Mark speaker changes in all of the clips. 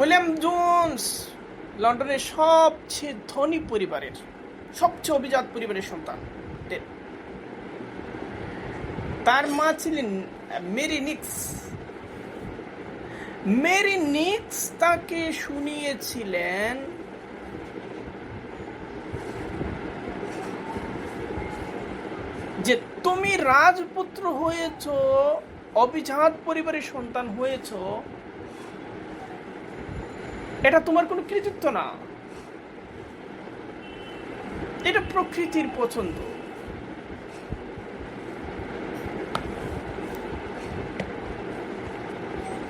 Speaker 1: William Jones লন্ডনের সবচেয়ে ধনী পরিবারের, সবচেয়ে অভিজাত পরিবারের সন্তান। তার মা ছিলেন মেরি নিক্স। মেরি নিক্স তাকে শুনিয়েছিলেন যে তুমি রাজপুত্র হয়েছ, অভিজাত পরিবারের সন্তান হয়েছ, এটা তোমার কোনো কৃতিত্ব না, এটা প্রকৃতির পছন্দ।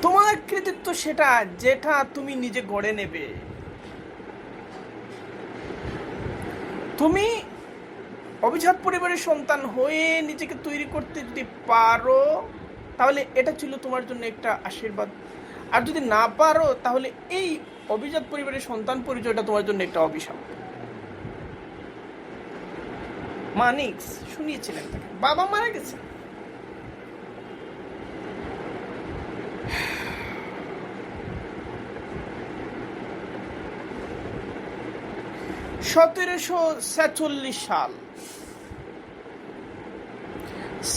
Speaker 1: তোমার কৃতিত্ব সেটা যেটা তুমি নিজে গড়ে নেবে। তুমি অভিজাত পরিবারের সন্তান হয়ে নিজেকে তৈরি করতে যদি পারো তাহলে এটা ছিল তোমার জন্য একটা আশীর্বাদ, আর যদি না পারো তাহলে এই অভিজাত পরিবারের সন্তান পরিচয়টা তোমার জন্য একটা অভিশাপ। মানিক্স শুনিয়েছিলেন তাকে, বাবা মারা গেছে। সাল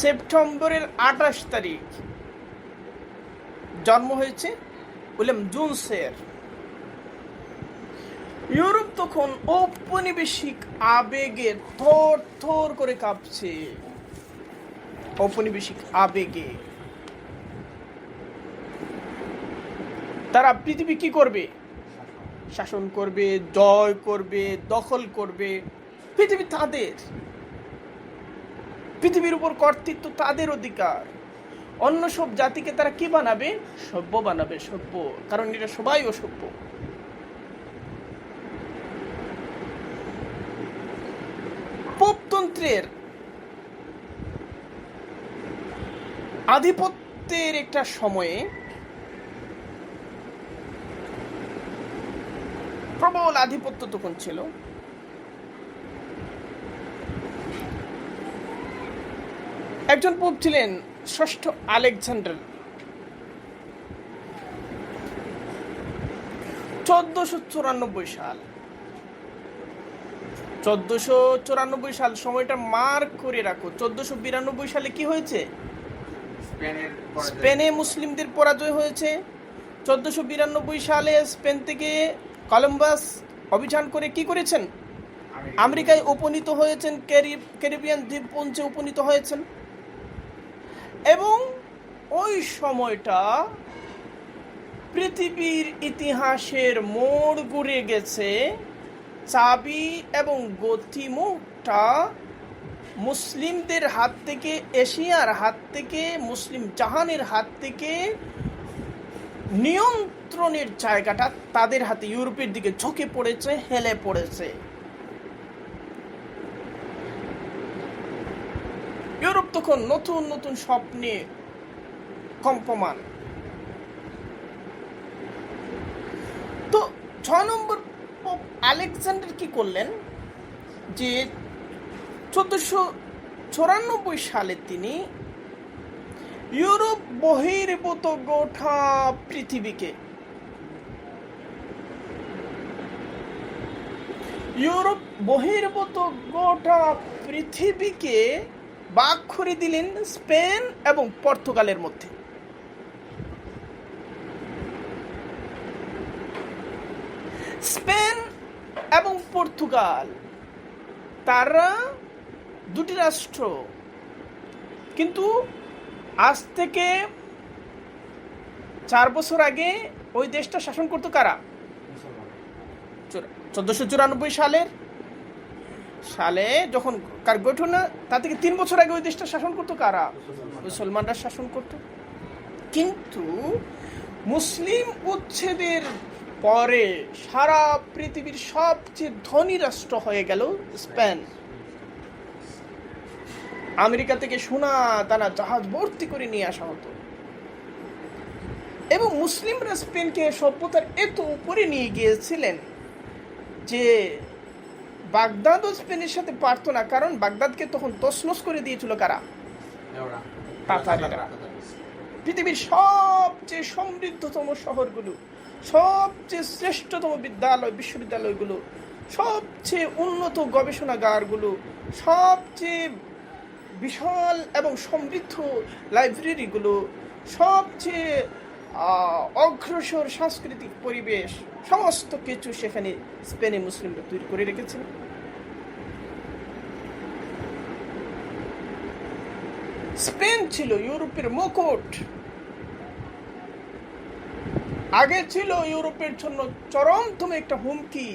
Speaker 1: সেপ্টেম্বরের 28 তারিখ জন্ম হয়েছে উইলিয়াম জোন্সের। ইউরোপ তখন ঔপনিবেশিক আবেগে থর থর করে কাঁপছে। ঔপনিবেশিক আবেগে তারা পৃথিবী কি করবে? শাসন করবে, জয় করবে, দখল করবে। পৃথিবী তাদের, পৃথিবীর উপর কর্তৃত্ব তাদের অধিকার। অন্য সব জাতিকে তারা কি বানাবে? সভ্য বানাবে, সভ্য, কারণ এটা সবাই অসভ্য। পোপতন্ত্রের আধিপত্যের একটা সময়ে প্রবল আধিপত্য তখন ছিল। একজন পোপ ছিলেন ষষ্ঠ আলেকজান্ডার। 1494 সাল, 1494 সাল সময়টা মার্ক করে রাখো। 1492 সালে কি হয়েছে? স্পেনে মুসলিমদের পরাজয় হয়েছে। 1492 সালে স্পেন থেকে কলম্বাস অভিযান করে কি করেছেন? আমেরিকায় উপনীত হয়েছেন, ক্যারিবিয়ান দ্বীপপুঞ্জে উপনীত হয়েছেন। এবং ওই সময়টা পৃথিবীর ইতিহাসের মোড় ঘুরে গেছে। চাবি এবং গতিমুখটা মুসলিমদের হাত থেকে, এশিয়ার হাত থেকে, মুসলিম জাহানের হাত থেকে নিয়ন্ত্রণের জায়গাটা তাদের হাতে, ইউরোপের দিকে ঝুঁকে পড়েছে, হেলে পড়েছে। ইউরোপ তখন নতুন নতুন স্বপ্নে কম্পমান। তো 6 নম্বর পোপ আলেকজান্ডার কি করলেন যে 1494 সালে তিনি ইউরোপ বহির্ভূত গোটা পৃথিবীকে, ইউরোপ বহির্ভূত গোটা পৃথিবীকে ভাগ করে দিলেন স্পেন এবং পর্তুগালের মধ্যে। স্পেন এবং পর্তুগাল তারা দুটি রাষ্ট্র, কিন্তু আজ থেকে 4 বছর আগে ওই দেশটা শাসন করতো কারা? 1494 সালে যখন কার গঠন, তা থেকে 3 বছর আগে ওই দেশটা শাসন করতো কারা? মুসলমানরা শাসন করত। কিন্তু মুসলিম উচ্ছেদের পরে সারা পৃথিবীর সবচেয়ে ধনী রাষ্ট্র হয়ে গেল স্পেন। আমেরিকা থেকে সোনা দানা জাহাজ ভর্তি করে নিয়ে আসা হতো, এবং মুসলিমরা স্পেনকে সভ্যতার এত উপরে নিয়ে গিয়েছিলেন যে বাগদাদও স্পেনের সাথে পারত না, কারণ বাগদাদকে তখন তছনছ করে দিয়েছিল কারা? তাতারিরা। পৃথিবীর সবচেয়ে সমৃদ্ধতম শহরগুলো, সবচেয়ে শ্রেষ্ঠতম বিশ্ববিদ্যালয়গুলো, সবচেয়ে উন্নত গবেষণাগারগুলো, সবচেয়ে বিশাল এবং সমৃদ্ধ লাইব্রেরিগুলো, সবচেয়ে অগ্রসর সাংস্কৃতিক পরিবেশ, সমস্ত কিছু সেখানে স্পেনে মুসলিমরা তৈরি করে রেখেছে। স্পেন ছিল ইউরোপের মুকুট, আগে ছিল ইউরোপের জন্য চরমতম একটা হুমকি।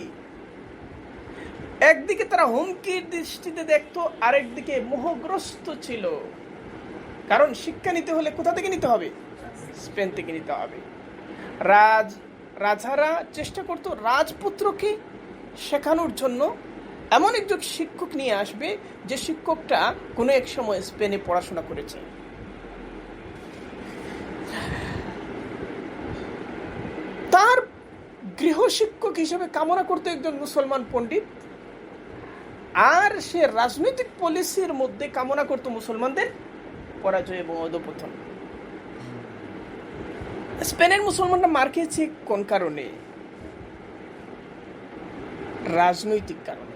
Speaker 1: একদিকে তারা হুমকির দৃষ্টিতে দেখতো, আরেকদিকে মোহগ্রস্ত ছিল। কারণ শিক্ষা নিতে হলে কোথা থেকে নিতে হবে? স্পেন থেকে নিতে হবে। রাজারা চেষ্টা করতো রাজপুত্রকে শেখানোর জন্য এমন একজন শিক্ষক নিয়ে আসবে যে শিক্ষকটা কোনো এক সময় স্পেনে পড়াশোনা করেছে। তার গৃহশিক্ষক হিসেবে কামনা করতো একজন মুসলমান পণ্ডিত, আর সে রাজনৈতিক পলিসির মধ্যে কামনা করতো মুসলমানদের পরাজয় এবং অধঃপতন। স্পেনের মুসলমানরা মার খেয়েছে কোন কারণে? রাজনৈতিক কারণে।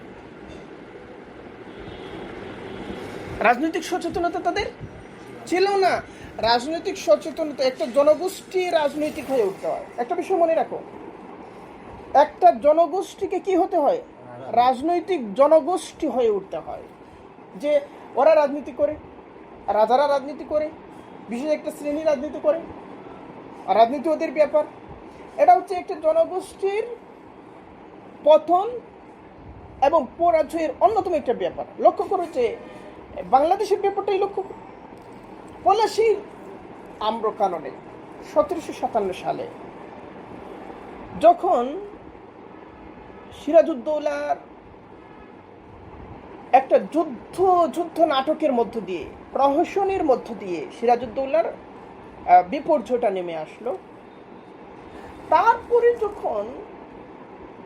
Speaker 1: রাজনৈতিক সচেতনতা তাদের ছিল না। রাজনৈতিক সচেতনতা, একটা জনগোষ্ঠী রাজনৈতিক হয়ে উঠতে হয়। একটা বিষয় মনে রাখো, একটা জনগোষ্ঠীকে কি হতে হয়? রাজনৈতিক জনগোষ্ঠী হয়ে উঠতে হয়। যে ওরা রাজনীতি করে, রাজারা রাজনীতি করে, বিশেষ একটা শ্রেণী রাজনীতি করে, রাজনীতি ওদের ব্যাপার। এটা হচ্ছে একটা জনগোষ্ঠীর পতন এবং পরাজয়ের অন্যতম একটা ব্যাপার। লক্ষ্য করো যে বাংলাদেশের ব্যাপারটাই লক্ষ্য করো। পলাশীর আম্রকাননে 1757 সালে যখন সিরাজউদ্দৌলার একটা যুদ্ধ নাটকের মধ্য দিয়ে, প্রহসনের মধ্য দিয়ে সিরাজউদ্দৌলার বিপর্যয়টা নেমে আসলো, তারপরে যখন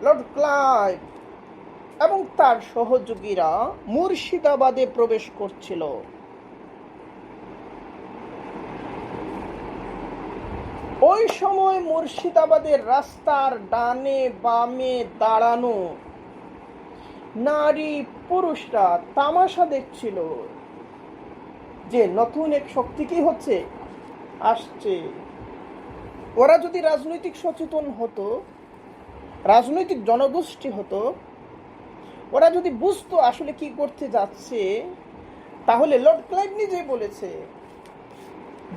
Speaker 1: লর্ড ক্লাইভ এবং তার সহযোগীরা মুর্শিদাবাদে প্রবেশ করছিল, ওই সময় মুর্শিদাবাদের রাস্তার ডানে বামে দাঁড়ানো নারী পুরুষরা তামাশা দেখছিল যে নতুন এক শক্তি কি হচ্ছে, আসছে। ওরা যদি রাজনৈতিক সচেতন হতো, রাজনৈতিক জনগোষ্ঠী হতো, ওরা যদি বুঝতো আসলে কি করতে যাচ্ছে, তাহলে লর্ড ক্লাইভ নিজেই বলেছে,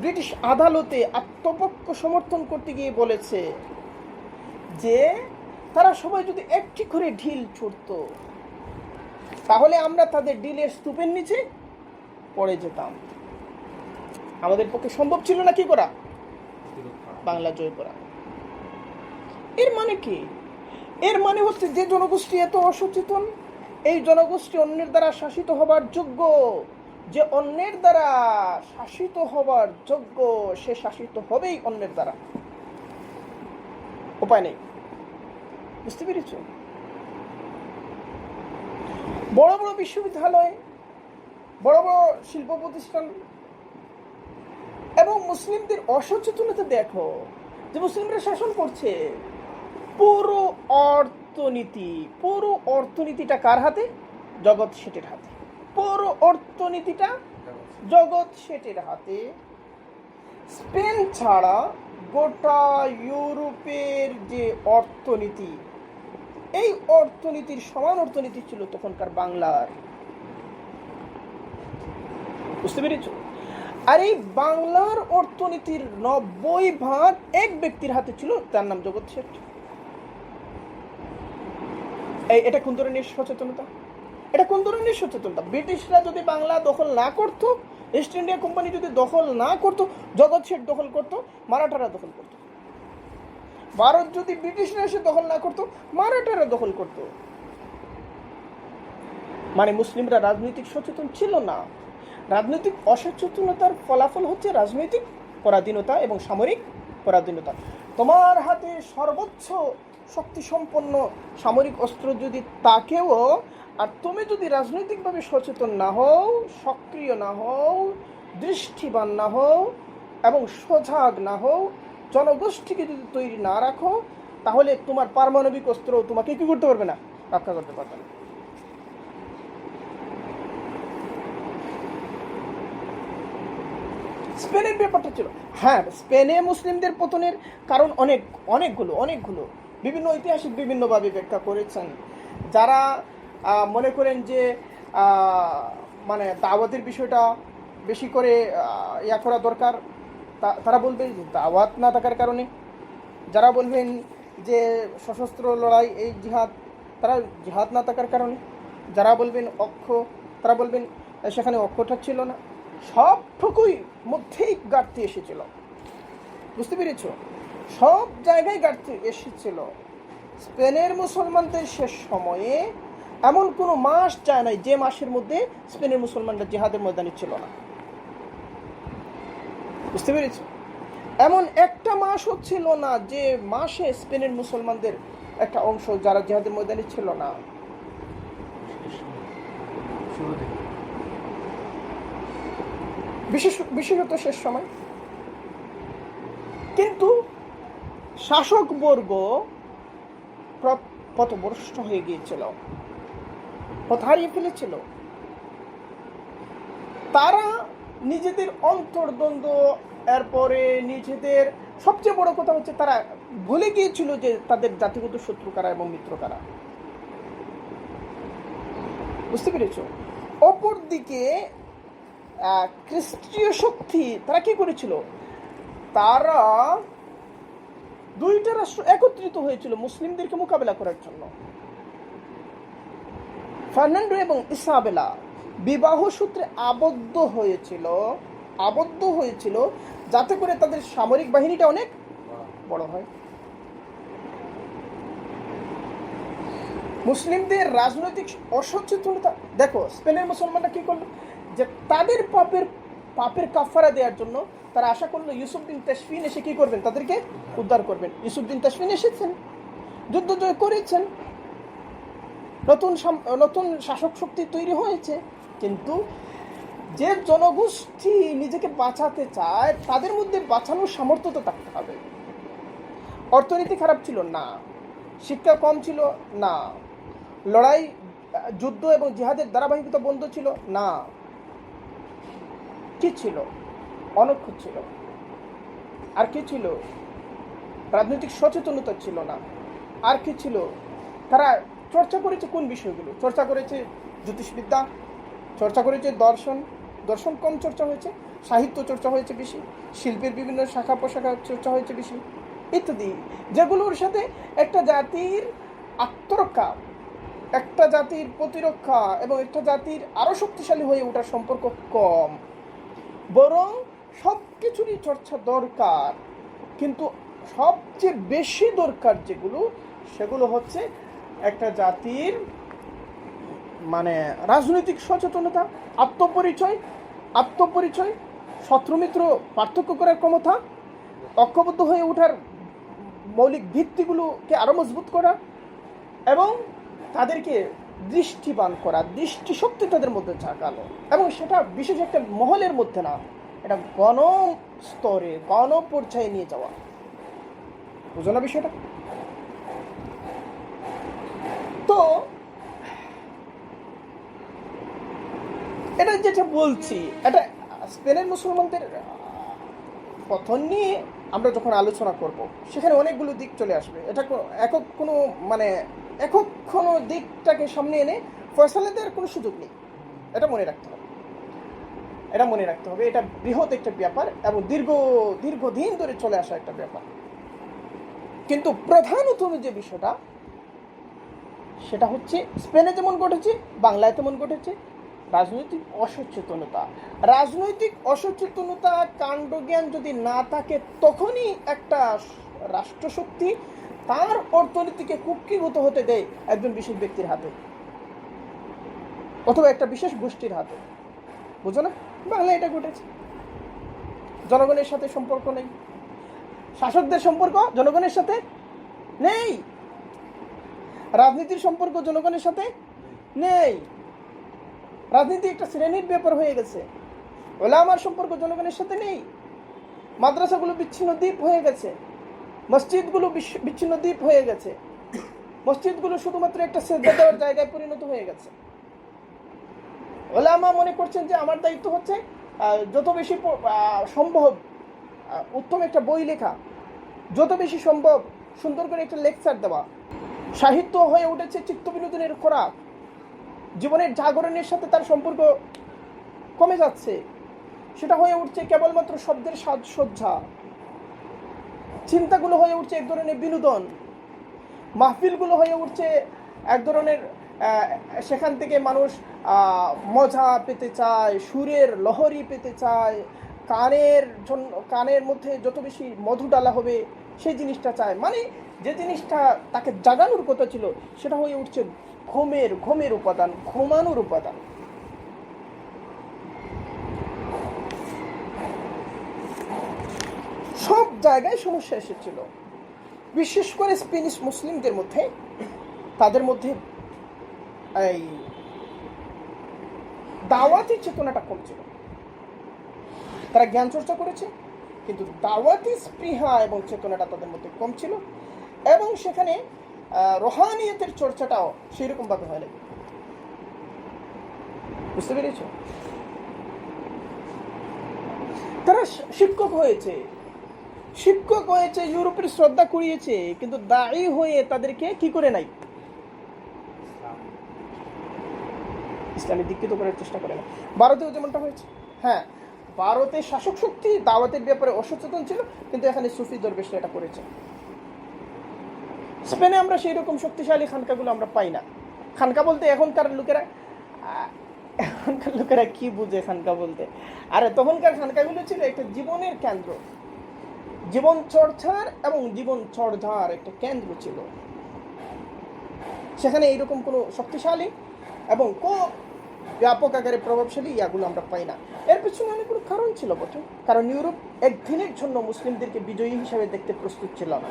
Speaker 1: ব্রিটিশ আদালতে আত্মপক্ষ সমর্থন করতে গিয়ে বলেছে যে তারা সবাই যদি একটি করে ঢিল ছুড়ত, তাহলে আমরা তাদের ঢিলের স্তূপের নিচে পড়ে যেতাম। আমাদের পক্ষে সম্ভব ছিল না কি করা? বাংলা জয় করা। এর মানে কি? এর মানে হচ্ছে যে জনগোষ্ঠী এত অসচেতন, এই জনগোষ্ঠী অন্যের দ্বারা শাসিত হবার যোগ্য। যে অন্যের দ্বারা শাসিত হবার যোগ্য, সে শাসিত হবেই অন্যের দ্বারা, উপায় নেই। বুঝতে পেরেছ? বড় বড় বিশ্ববিদ্যালয়, বড় বড় শিল্প প্রতিষ্ঠান এবং মুসলিমদের অসচেতনতা দেখো, যে মুসলিমরা শাসন করছে। পুরো অর্থনীতিটা কার হাতে? জগৎ শেঠের হাতে। পুরো অর্থনীতিটা জগৎ শেঠের হাতে। স্পেন ছাড়া গোটা ইউরোপের যে অর্থনীতি, এই অর্থনীতির সমান অর্থনীতি ছিল তখনকার বাংলার। বুঝতে পেরেছ? আর এই বাংলার অর্থনীতির 90% এক ব্যক্তির হাতে ছিল, তার নাম জগৎ শেঠ। এটা কোন ধরনের সচেতনতা? এটা কোন ধরনের সচেতনতা? ব্রিটিশরা যদি বাংলা দখল না করতো, ইস্ট ইন্ডিয়া কোম্পানি যদি দখল না করতো, জগৎ শেঠ দখল করতো, মারাঠারা দখল করতো। ভারত যদি ব্রিটিশরা এসে দখল না করতো, মারাঠারা দখল করতো। মানে মুসলিমরা রাজনৈতিক সচেতন ছিল না। রাজনৈতিক অসচেতনতার ফলাফল হচ্ছে রাজনৈতিক পরাধীনতা এবং সামরিক পরাধীনতা। তোমার হাতে সর্বোচ্চ শক্তি সম্পন্ন সামরিক অস্ত্র যদি তাকেও, আর তুমি যদি রাজনৈতিকভাবে সচেতন না হও, সক্রিয় না হও, দৃষ্টিবান না হও, এবং সজাগ না হও, জনগোষ্ঠীকে যদি তৈরি না রাখো, তাহলে তোমার পারমাণবিক অস্ত্র তোমাকে কি করতে পারবে না, রক্ষা করতে পারবে না। স্পেনের ব্যাপারটা ছিল, হ্যাঁ, স্পেনে মুসলিমদের পতনের কারণ অনেকগুলো বিভিন্ন ঐতিহাসিক বিভিন্নভাবে ব্যাখ্যা করেছেন। যারা মনে করেন যে মানে দাওয়াতের বিষয়টা বেশি করে ইয়া করা দরকার, তারা বলবেন যে দাওয়াত না থাকার কারণে। যারা বলবেন যে সশস্ত্র লড়াই এই জিহাদ, তারা জিহাদ না থাকার কারণে। যারা বলবেন অক্ষ, তারা বলবেন সেখানে অক্ষটা ছিল না। সবটুকুই মধ্যেই ঘাটতি এসেছিল, বুঝতে পেরেছ? সব জায়গায় ঘাটতি এসেছিল। স্পেনের মুসলমানদের শেষ সময়ে এমন কোনো মাস যায় নাই যে মাসের মধ্যে স্পেনের মুসলমানরা জিহাদের ময়দানে ছিল না, বুঝতে পেরেছ? এমন একটা মাস হচ্ছিল না যে মাসে স্পেনের মুসলমানদের একটা অংশ যারা জিহাদের ময়দানে ছিল না। বিশেষত শেষ সময়। কিন্তু শাসকবর্গ পথভ্রষ্ট হয়ে গিয়েছিল, পথ হারিয়ে ফেলেছিল। তারা নিজেদের অন্তর্দ্বন্দ্ব, এরপরে নিজেদের সবচেয়ে বড় কথা হচ্ছে তারা ভুলে গিয়েছিল যে তাদের জাতিগত শত্রু কারা এবং মিত্র কারা, বুঝতে পেরেছ? অপরদিকে খ্রিস্টীয় শক্তি তারা কি করেছিল, তারা দুইটা রাষ্ট্র একত্রিত হয়েছিল মুসলিমদেরকে মোকাবেলা করার জন্য। ফার্নান্ডো এবং ইসাবেলা বিবাহ সূত্রে আবদ্ধ হয়েছিল যাতে করে তাদের সামরিক বাহিনীটা অনেক বড় হয়। মুসলিমদের রাজনৈতিক অসচেতনতা দেখো, স্পেনের মুসলমানরা কি করলো, যে তাদের পাপের কাফারা দেওয়ার জন্য তারা আশা করলো ইউসুফবিন তাশফিন এসে কি করবেন, তাদেরকে উদ্ধার করবেন। ইউসুফবিন তাশফিন এসেছেন, যুদ্ধ জয় করেছেন, নতুন শাসক শক্তি তৈরি হয়েছে। কিন্তু যে জনগোষ্ঠী নিজেকে বাঁচাতে চায় তাদের মধ্যে বাঁচানোর সামর্থ্য তো থাকতে হবে। অর্থনীতি খারাপ ছিল না, শিক্ষা কম ছিল না, লড়াই, যুদ্ধ এবং জিহাদের ধারাবাহিকতা বন্ধ ছিল না। কি ছিল? অনক্ষ ছিল। আর কি ছিল? রাজনৈতিক সচেতনতা ছিল না। আর কি ছিল? তারা চর্চা করেছে কোন বিষয়গুলো? চর্চা করেছে জ্যোতিষবিদ্যা, চর্চা করেছে দর্শন কম চর্চা হয়েছে, সাহিত্য চর্চা হয়েছে বেশি, শিল্পের বিভিন্ন শাখা প্রশাখা চর্চা হয়েছে বেশি, ইত্যাদি, যেগুলোর সাথে একটা জাতির আত্মরক্ষা, একটা জাতির প্রতিরক্ষা এবং একটা জাতির আরো শক্তিশালী হয়ে ওঠার সম্পর্ক কম। বরং সব কিছুরই চর্চা দরকার, কিন্তু সবচেয়ে বেশি দরকার সেগুলো হচ্ছে একটা জাতির মানে রাজনৈতিক সচেতনতা, আত্মপরিচয়, শত্রুমিত্র পার্থক্য করার ক্ষমতা, ঐক্যবদ্ধ হয়ে ওঠার মৌলিক ভিত্তিগুলোকে আরো মজবুত করা এবং তাদেরকে দৃষ্টিবান করা, দৃষ্টিশক্তি তাদের মধ্যে জাগানো। এবং সেটা বিশেষ একটা মহলের মধ্যে না, এটা গণস্তরে, গণপর্যায়ে নিয়ে যাওয়া। বুঝো না বিষয়টা? তো এটা যেটা বলছি, এটা স্পেনের মুসলমানদের পতন নিয়ে আমরা যখন আলোচনা করব সেখানে অনেকগুলো দিক চলে আসবে। এটা একক কোনো দিকটাকে সামনে এনে ফয়সালা দেওয়ার কোনো সুযোগ নেই। এটা মনে রাখতে হবে। এটা বৃহৎ একটা ব্যাপার এবং দীর্ঘদিন ধরে চলে আসা একটা ব্যাপার। কিন্তু প্রধানত যে বিষয়টা সেটা হচ্ছে স্পেনে যেমন ঘটেছে, বাংলায় তেমন ঘটেছে, রাজনৈতিক অসচেতনতা, কাণ্ডজ্ঞান যদি না থাকে, তখনই একটা রাষ্ট্রশক্তি তার অর্থনীতিকে কুক্ষিগত হতে দেয় একজন বিশেষ ব্যক্তির হাতে অথবা একটা বিশেষ গোষ্ঠীর হাতে। বুঝো না? বাংলায় এটা ঘটেছে। জনগণের সাথে সম্পর্ক নেই, শাসকদের সম্পর্ক জনগণের সাথে নেই, রাজনীতির সম্পর্ক জনগণের সাথে নেই। রাজনীতি একটা শ্রেণীর ব্যাপার হয়ে গেছে। ওলামার সম্পর্ক জনগণের সাথে নেই, মাদ্রাসাগুলো বিচ্ছিন্ন দ্বীপ হয়ে গেছে, মসজিদগুলো বিচ্ছিন্ন দ্বীপ হয়ে গেছে, মসজিদগুলো শুধুমাত্র একটা সেজদা দেওয়ার জায়গায় পরিণত হয়ে গেছে। ওলামা মনে করছেন যে আমার দায়িত্ব হচ্ছে যত বেশি সম্ভব উত্তম একটা বই লেখা, যত বেশি সম্ভব সুন্দর করে একটা লেকচার দেওয়া। সাহিত্য হয়ে উঠেছে চিত্ত বিনোদনের খোরাক, জীবনের জাগরণের সাথে তার সম্পর্ক কমে যাচ্ছে, সেটা হয়ে উঠছে কেবলমাত্র শব্দের সাজসজ্জা। চিন্তাগুলো হয়ে উঠছে এক ধরনের বিনোদন, মাহফিলগুলো হয়ে উঠছে এক ধরনের সেখান থেকে মানুষ মজা পেতে চায়, সুরের লহরি পেতে চায়, কানের মধ্যে যত বেশি মধু ডালা হবে সেই জিনিসটা চায়। মানে যে জিনিসটা তাকে জাগানোর কথা ছিল সেটা হয়ে উঠছে ঘুমের উপাদান, ঘুমানোর উপাদান। সব জায়গায় সমস্যা এসেছিল, বিশেষ করে স্পেনিশ মুসলিমদের মধ্যে। তাদের মধ্যে এই দাওয়াতি চেতনাটা কম ছিল। তারা জ্ঞান চর্চা করেছে, কিন্তু দাওয়াতি স্পৃহা এবং চেতনাটা তাদের মধ্যে কম ছিল, এবং সেখানে রোহানিয়তের চর্চাটাও সেই রকম ভাবে হয় না। বুঝতে পেরেছ? তারা শিক্ষক হয়েছে, ইউরোপের শ্রদ্ধা কুড়িয়েছে, কিন্তু দায়ী হয়ে তাদেরকে কি করে নাই, ইসলামে দীক্ষিত করার চেষ্টা করে না। ভারতেও যেমনটা হয়েছে। হ্যাঁ, ভারতের শাসক শক্তি দাওয়াতের ব্যাপারে অসচেতন ছিল, কিন্তু এখানে সুফি দরবেশরা এটা করেছে। স্পেনে আমরা সেই রকম শক্তিশালী খানকাগুলো আমরা পাই না। খানকা বলতে এখনকার লোকেরা কি বুঝে খানকা বলতে? আরে তখনকার খানকাগুলো ছিল একটা জীবনের কেন্দ্র, জীবন চর্চার এবং জীবন চর্চার একটা কেন্দ্র ছিল। সেখানে এইরকম কোনো শক্তিশালী এবং ব্যাপক আকারে প্রভাবশালী ইয়াগুলো আমরা পাই না। এর পিছনে অনেকগুলো কারণ ছিল বটে, কারণ ইউরোপ একদিনের জন্য মুসলিমদেরকে বিজয়ী হিসাবে দেখতে প্রস্তুত ছিল না।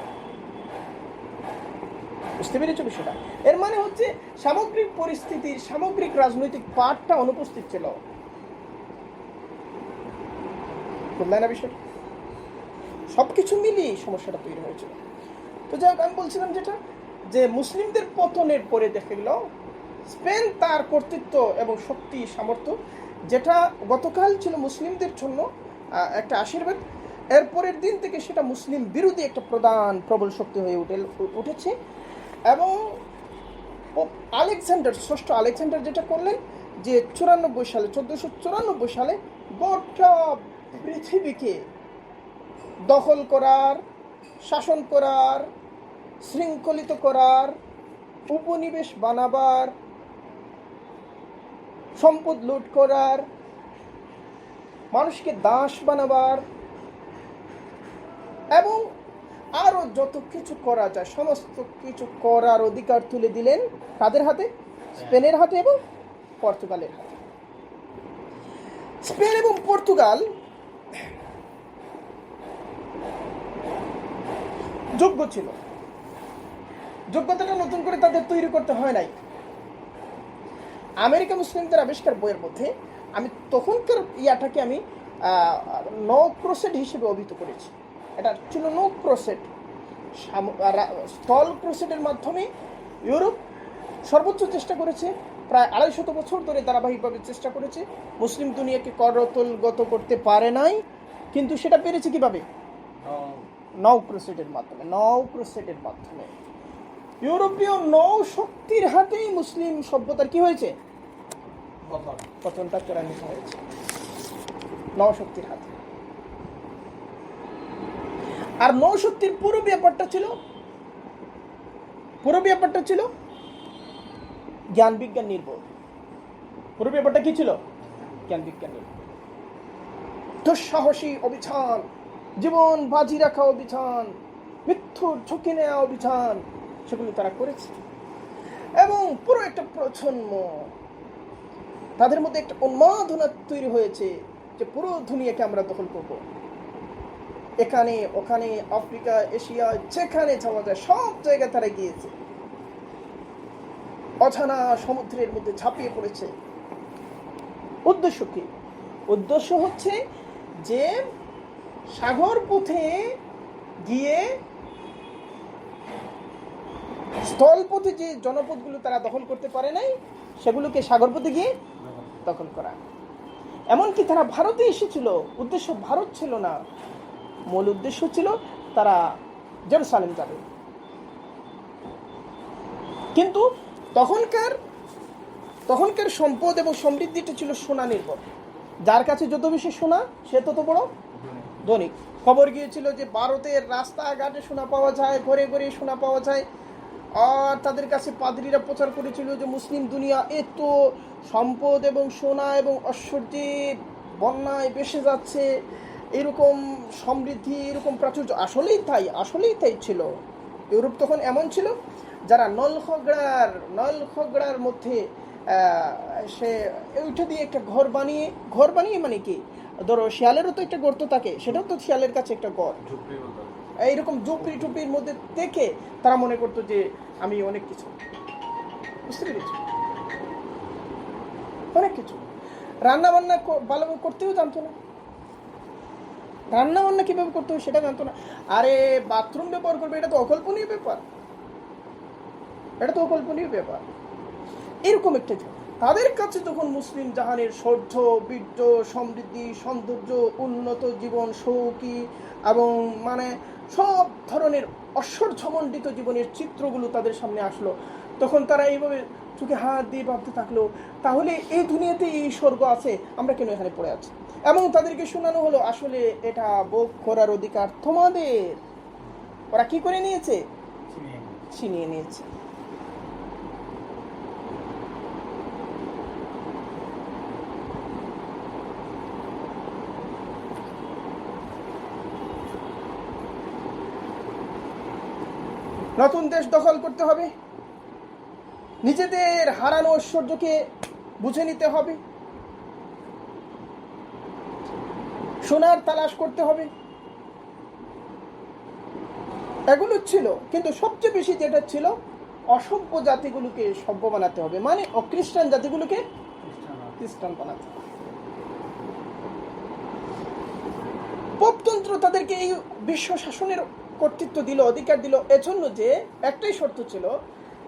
Speaker 1: বুঝতে পেরেছ বিষয়টা? এর মানে হচ্ছে সামগ্রিক পরিস্থিতির, সামগ্রিক রাজনৈতিক পাঠটা অনুপস্থিত ছিল। বুঝলেন না বিষয়টা? সবকিছু মিলিয়ে সমস্যাটা তৈরি হয়েছিল। তো যাই হোক, আমি বলছিলাম যেটা, যে মুসলিমদের পতনের পরে দেখা গেল স্পেন তার কর্তৃত্ব এবং শক্তি সামর্থ্য, যেটা গতকাল ছিল মুসলিমদের জন্য একটা আশীর্বাদ, এরপরের দিন থেকে সেটা মুসলিম বিরোধী একটা প্রবল শক্তি হয়ে উঠেছে। এবং ষষ্ঠ আলেকজান্ডার যেটা করলেন, যে 1494 সালে গোটা পৃথিবীকে দখল করার, শাসন করার, শৃঙ্খলিত করার, উপনিবেশ বানাবার, সম্পদ লুট করার, মানুষকে দাস বানাবার এবং আরো যত কিছু করা যায় সমস্ত কিছু করার অধিকার তুলে দিলেন কাদের হাতে? স্পেনের হাতে এবং পর্তুগালের হাতে। স্পেন এবং পর্তুগাল যোগ্য ছিল, যোগ্যতাটা নতুন করে তাদের তৈরি করতে হয় নাই। আমেরিকা মুসলিমদের আবিষ্কার বইয়ের মধ্যে আমি তখনকার ইয়াটাকে আমি নো ক্রুসেড হিসেবে অভিহিত করেছি। এটা ছিল নো ক্রুসেড, স্থল ক্রুসেডের মাধ্যমে ইউরোপ সর্বোচ্চ চেষ্টা করেছে, প্রায় 250 বছর ধরে ধারাবাহিকভাবে চেষ্টা করেছে, মুসলিম দুনিয়াকে করতলগত করতে পারে নাই, কিন্তু সেটা পেরেছে কিভাবে? নৌ ক্রুসেডের মাধ্যমে। ইউরোপীয় নৌ শক্তির হাতেই মুসলিম সভ্যতার কি হয়েছে? পতনটা ত্বরান্বিত হয়েছে নৌ শক্তির হাতে। আর নৌ শক্তির পুরো ব্যাপারটা ছিল জ্ঞান বিজ্ঞান নির্ভর। পুরো ব্যাপারটা কি ছিল? জ্ঞান বিজ্ঞান নির্ভর। দুঃসাহসী অভিযান, জীবন বাজি রাখা অভিযান, মৃত্যুর ঝুঁকি নেওয়া অভিযান, সেগুলো তারা করেছে। এবং পুরো একটা প্রজন্ম, তাদের মধ্যে একটা উন্মাদনা তৈরি হয়েছে যে পুরো দুনিয়াকে আমরা দখল করব। এখানে ওখানে, আফ্রিকা, এশিয়া, যেখানে যাওয়া যায় সব জায়গায় তারা গিয়েছে, অজানা সমুদ্রের মধ্যে ঝাঁপিয়ে পড়েছে। উদ্দেশ্য কি? উদ্দেশ্য হচ্ছে যে সাগর পথে গিয়ে স্থলপথে যে জনপদগুলো তারা দখল করতে পারে নাই, সেগুলোকে সাগর পথে গিয়ে দখল করা। এমনকি তারা ভারতে এসেছিল, উদ্দেশ্য ভারত ছিল না, মূল উদ্দেশ্য ছিল তারা জেরুসালেম যাবে। কিন্তু তখনকার সম্পদ এবং সমৃদ্ধিটা ছিল সোনা নির্ভর। যার কাছে যত বেশি সোনা সে তত বড় ধনিক। খবর গিয়েছিল যে ভারতের রাস্তাঘাটে সোনা পাওয়া যায়, ঘরে ঘরে সোনা পাওয়া যায়। আর তাদের কাছে পাদ্রীরা প্রচার করেছিল যে মুসলিম দুনিয়া এত সম্পদ এবং সোনা এবং ঐশ্বর্যে বন্যায় ভেসে যাচ্ছে, এরকম সমৃদ্ধি, এরকম প্রাচুর্য। আসলেই তাই ছিল। ইউরোপ তখন এমন ছিল, যারা নলখগড়ার মধ্যে সে ওইটা দিয়ে একটা ঘর বানিয়ে মানে কি, ধরো শিয়ালেরও তো একটা গর্ত থাকে, সেটাও তো শিয়ালের কাছে একটা ঘর, এইরকম ঝুপড়ির মধ্যে থেকে তারা মনে করতো যে আমি অনেক কিছু, বুঝতে পেরেছি, অনেক কিছু। রান্না বান্না ভালোভাবে করতেও জানতো না, রান্না বান্না কিভাবে করতে হবে সেটা জানতো না। আরে বাথরুম ব্যবহার করবে, এটা তো অকল্পনীয় ব্যাপার, এরকম একটা যুগ। তাদের কাছে যখন মুসলিম জাহানের সৌর্য, বীর্য, সমৃদ্ধি, সৌন্দর্য, উন্নত জীবন, সৌকি এবং মানে সব ধরনের ঐশ্বর্যমণ্ডিত জীবনের চিত্রগুলো তাদের সামনে আসলো, তখন তারা এইভাবে চোখে হাত দিয়ে ভাবতে থাকলো, তাহলে এই দুনিয়াতে এই স্বর্গ আছে, আমরা কেন এখানে পড়ে আছি? এবং তাদেরকে শোনানো হলো আসলে এটা ভোগ করার অধিকার তোমাদের। ওরা কি করে নিয়েছে? ছিনিয়ে নিয়েছে। নতুন দেশ দখল করতে হবে, নিজেদের হারানো ঐশ্বর্যকে বুঝে নিতে হবে, সোনার তালাশ করতে হবে, এগুলো ছিল। কিন্তু সবচেয়ে বেশি যেটা ছিল, অসভ্য জাতিগুলোকে সভ্য বানাতে হবে, মানে অখ্রিস্টান জাতিগুলোকে খ্রিস্টান বানাতে হবে। পোপতন্ত্র তাদেরকে এই বিশ্ব শাসনের কর্তৃত্ব দিল, অধিকার দিল, এজন্য যে একটাই শর্ত ছিল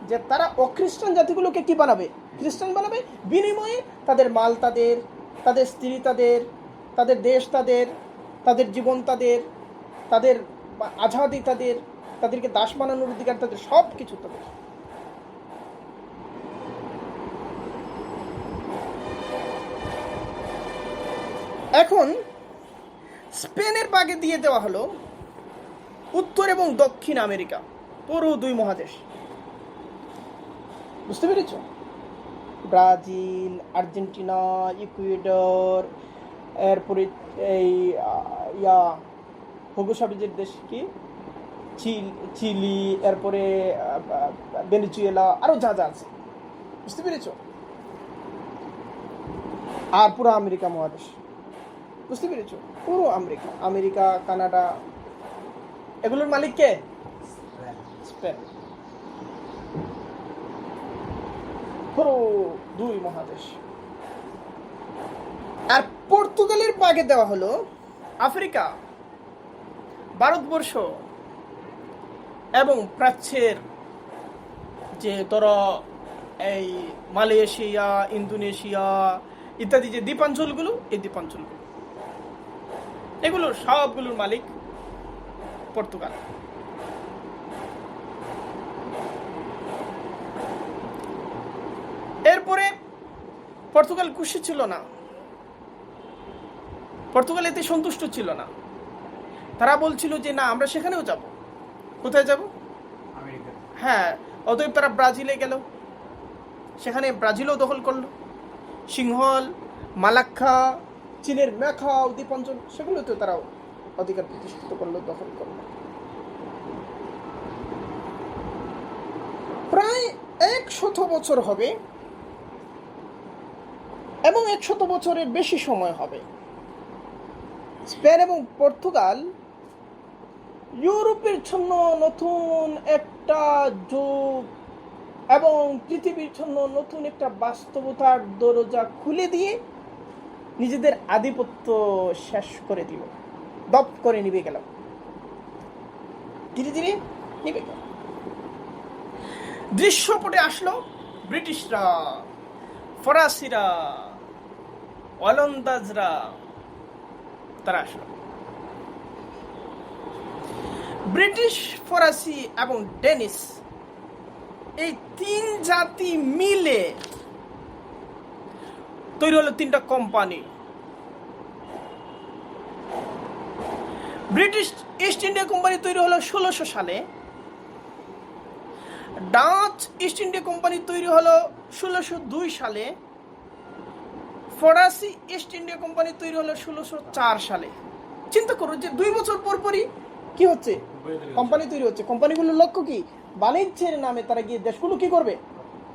Speaker 1: যে তারা অখ্রিস্টান জাতিগুলোকে কি বানাবে? খ্রিস্টান বানাবে। বিনিময়ে তাদের মাল তাদের, তাদের স্ত্রী তাদের, তাদের দেশ তাদের, তাদের জীবন তাদের, তাদের আজাদি তাদের, তাদেরকে দাস বানানোর অধিকার তাদের, সব কিছু তাদের। এখন স্পেনের ভাগে দিয়ে দেওয়া হলো উত্তর এবং দক্ষিণ আমেরিকা, পুরো দুই মহাদেশ, বুঝতে পেরেছ? ব্রাজিল, আর্জেন্টিনা, ইকুয়েডর, এরপরে এই হুগো চাভেজের দেশ কি চিলি, এরপরে ভেনেজুয়েলা, আরো যা যা আছে, বুঝতে পেরেছ? আর পুরো আমেরিকা মহাদেশ, বুঝতে পেরেছ? পুরো আমেরিকা, কানাডা, এগুলোর মালিক কে? স্পেন। পুরো দুই মহাদেশ। আর পর্তুগালের ভাগে দেওয়া হলো আফ্রিকা, ভারতবর্ষ এবং প্রাচ্যের যে ধরো এই মালয়েশিয়া, ইন্দোনেশিয়া ইত্যাদি যে দ্বীপাঞ্চলগুলো, এই দ্বীপাঞ্চলগুলো, এগুলো সবগুলোর মালিক পর্তুগাল। এরপরে পর্তুগাল খুশি ছিল না, পর্তুগাল এতে সন্তুষ্ট ছিল না। তারা বলছিল যে না, আমরা সেখানেও যাব। কোথায় যাব? হ্যাঁ, অতএব তারা ব্রাজিলে গেল, সেখানে ব্রাজিলও দখল করলো। সিংহল, মালাক্কা, চীনের ম্যাকাও দ্বীপাঞ্চল, সেগুলোতেও তারা অধিকার প্রতিষ্ঠিত করলো, দখল করলো। প্রায় 100 বছর হবে এবং 100 বছরের বেশি সময় হবে স্পেন এবং পর্তুগাল ইউরোপের জন্য নতুন একটা যুগ এবং পৃথিবীর জন্য নতুন একটা বাস্তবতার দরজা খুলে দিয়ে নিজেদের আধিপত্য শেষ করে দিল। দপ করে নিভে গেল, ধীরে ধীরে নিভে গেল। দৃশ্যপটে আসলো ব্রিটিশরা, ফরাসিরা, ওলন্দাজরা, তারা আসলো। ব্রিটিশ, ফরাসি এবং ডেনিস, এই তিন জাতি মিলে তৈরি হলো তিনটা company. British east India company তৈরি হলো 1600 সালে, ডাচ ইস্ট ইন্ডিয়া কোম্পানি তৈরি হলো 1602 সালে, ফরাসি ইস্ট ইন্ডিয়া কোম্পানি তৈরি হলো 1604 সালে। চিন্তা করো যে 2 বছর পর পরই কি হচ্ছে, কোম্পানি তৈরি হচ্ছে। কোম্পানিগুলোর লক্ষ্য কি? বাণিজ্যের নামে তারা গিয়ে দেশগুলো কি করবে,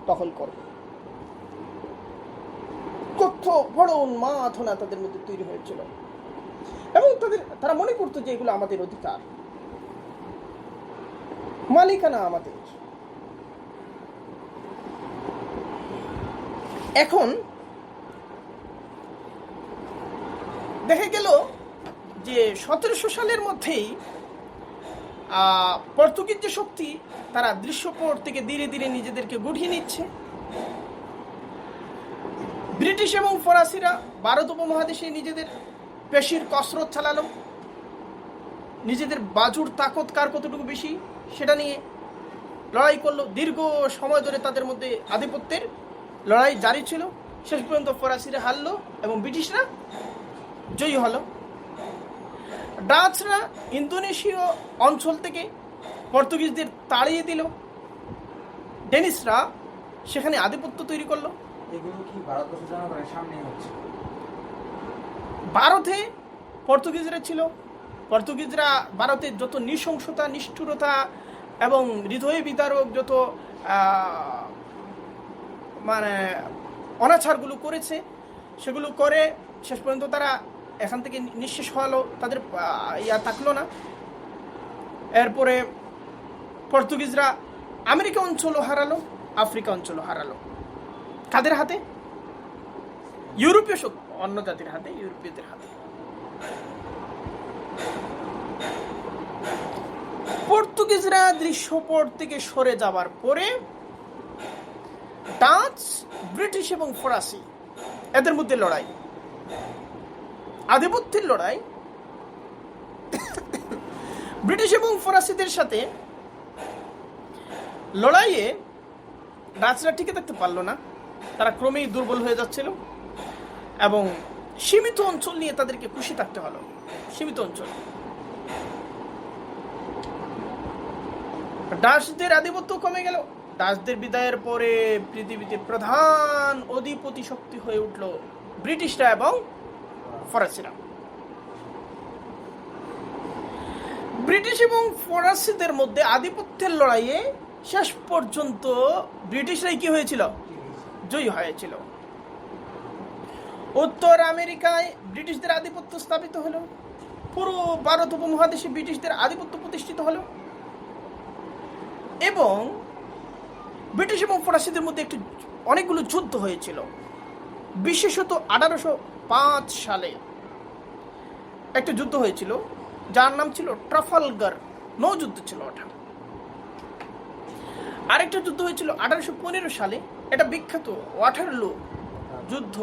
Speaker 1: দখল করবে। কত বড় উন্মাদনা তাদের মধ্যে তৈরি হয়েছিল, এবং তারা মনে করতো যে এগুলো আমাদের অধিকার, মালিকানা আমাদের। এখন দেখা গেল যে 1700 সালের মধ্যেই পর্তুগিজ যে শক্তি, তারা দৃশ্যপট থেকে ধীরে ধীরে নিজেদেরকে গুটিয়ে নিচ্ছে। ব্রিটিশ এবং ফরাসিরা ভারত উপমহাদেশে নিজেদের পেশির কসরত চালালো, নিজেদের বাজুর তাকত কার কতটুকু বেশি সেটা নিয়ে লড়াই করলো। দীর্ঘ সময় ধরে তাদের মধ্যে আধিপত্যের লড়াই জারি ছিল। শেষ পর্যন্ত ফরাসিরা হারলো এবং ব্রিটিশরা জয়ী হলো। ডাচরা ইন্দোনেশীয় অঞ্চল থেকে পর্তুগিজদের তাড়িয়ে দিল। ডেনিসরা সেখানে আধিপত্য তৈরি করলো।
Speaker 2: এগুলো কি ভারতবর্ষের জনগণের সামনে হচ্ছে?
Speaker 1: ভারতে পর্তুগিজরা ছিল। পর্তুগিজরা ভারতের যত নৃশংসতা, নিষ্ঠুরতা এবং হৃদয় বিদারক যত মানে অনাচারগুলো করেছে, সেগুলো করে শেষ পর্যন্ত তারা এখান থেকে নিঃশেষ হলো, তাদের থাকলো না। এরপরে পর্তুগিজরা আমেরিকা অঞ্চলও হারালো, আফ্রিকা অঞ্চলও হারালো। কাদের হাতে? ইউরোপীয় শক্তি, অন্য জাতির হাতে, ইউরোপীয়দের হাতে। পর্তুগিজরা দৃশ্যপট থেকে সরে যাবার পরে ডাচ, ব্রিটিশ এবং ফরাসি এদের মধ্যে লড়াই, আধিপত্যের লড়াই। ব্রিটিশ এবং ফরাসিদের সাথে লড়াইয়ে ডাচরা টিকে থাকতে পারলো না, তারা ক্রমেই দুর্বল হয়ে যাচ্ছিল এবং সীমিত অঞ্চল নিয়ে তাদেরকে খুশি থাকতে হলো। সীমিত অঞ্চল। ডাচদের আধিপত্য কমে গেল। ডাচদের বিদায়ের পরে পৃথিবীতে প্রধান অধিপতি শক্তি হয়ে উঠল ব্রিটিশরা এবং ফরাসিরা। ব্রিটিশ এবং ফরাসিদের মধ্যে আধিপত্যের লড়াইয়ে শেষ পর্যন্ত ব্রিটিশরাই কি হয়েছিল? জয়ী হয়েছিল। উত্তর আমেরিকায় ব্রিটিশদের আধিপত্য স্থাপিত হলো, পুরো ভারত উপমহাদেশে ব্রিটিশদের আধিপত্য প্রতিষ্ঠিত হলো এবং ব্রিটিশ এবং ফরাসিদের মধ্যে একটি অনেকগুলো যুদ্ধ হয়েছিল। বিশেষত 1805 সালে একটা যুদ্ধ হয়েছিল যার নাম ছিল ট্রাফালগার নৌযুদ্ধ ছিল ওটা। আরেকটা যুদ্ধ হয়েছিল 1815 সালে, এটা বিখ্যাত ওয়াটারলু যুদ্ধ।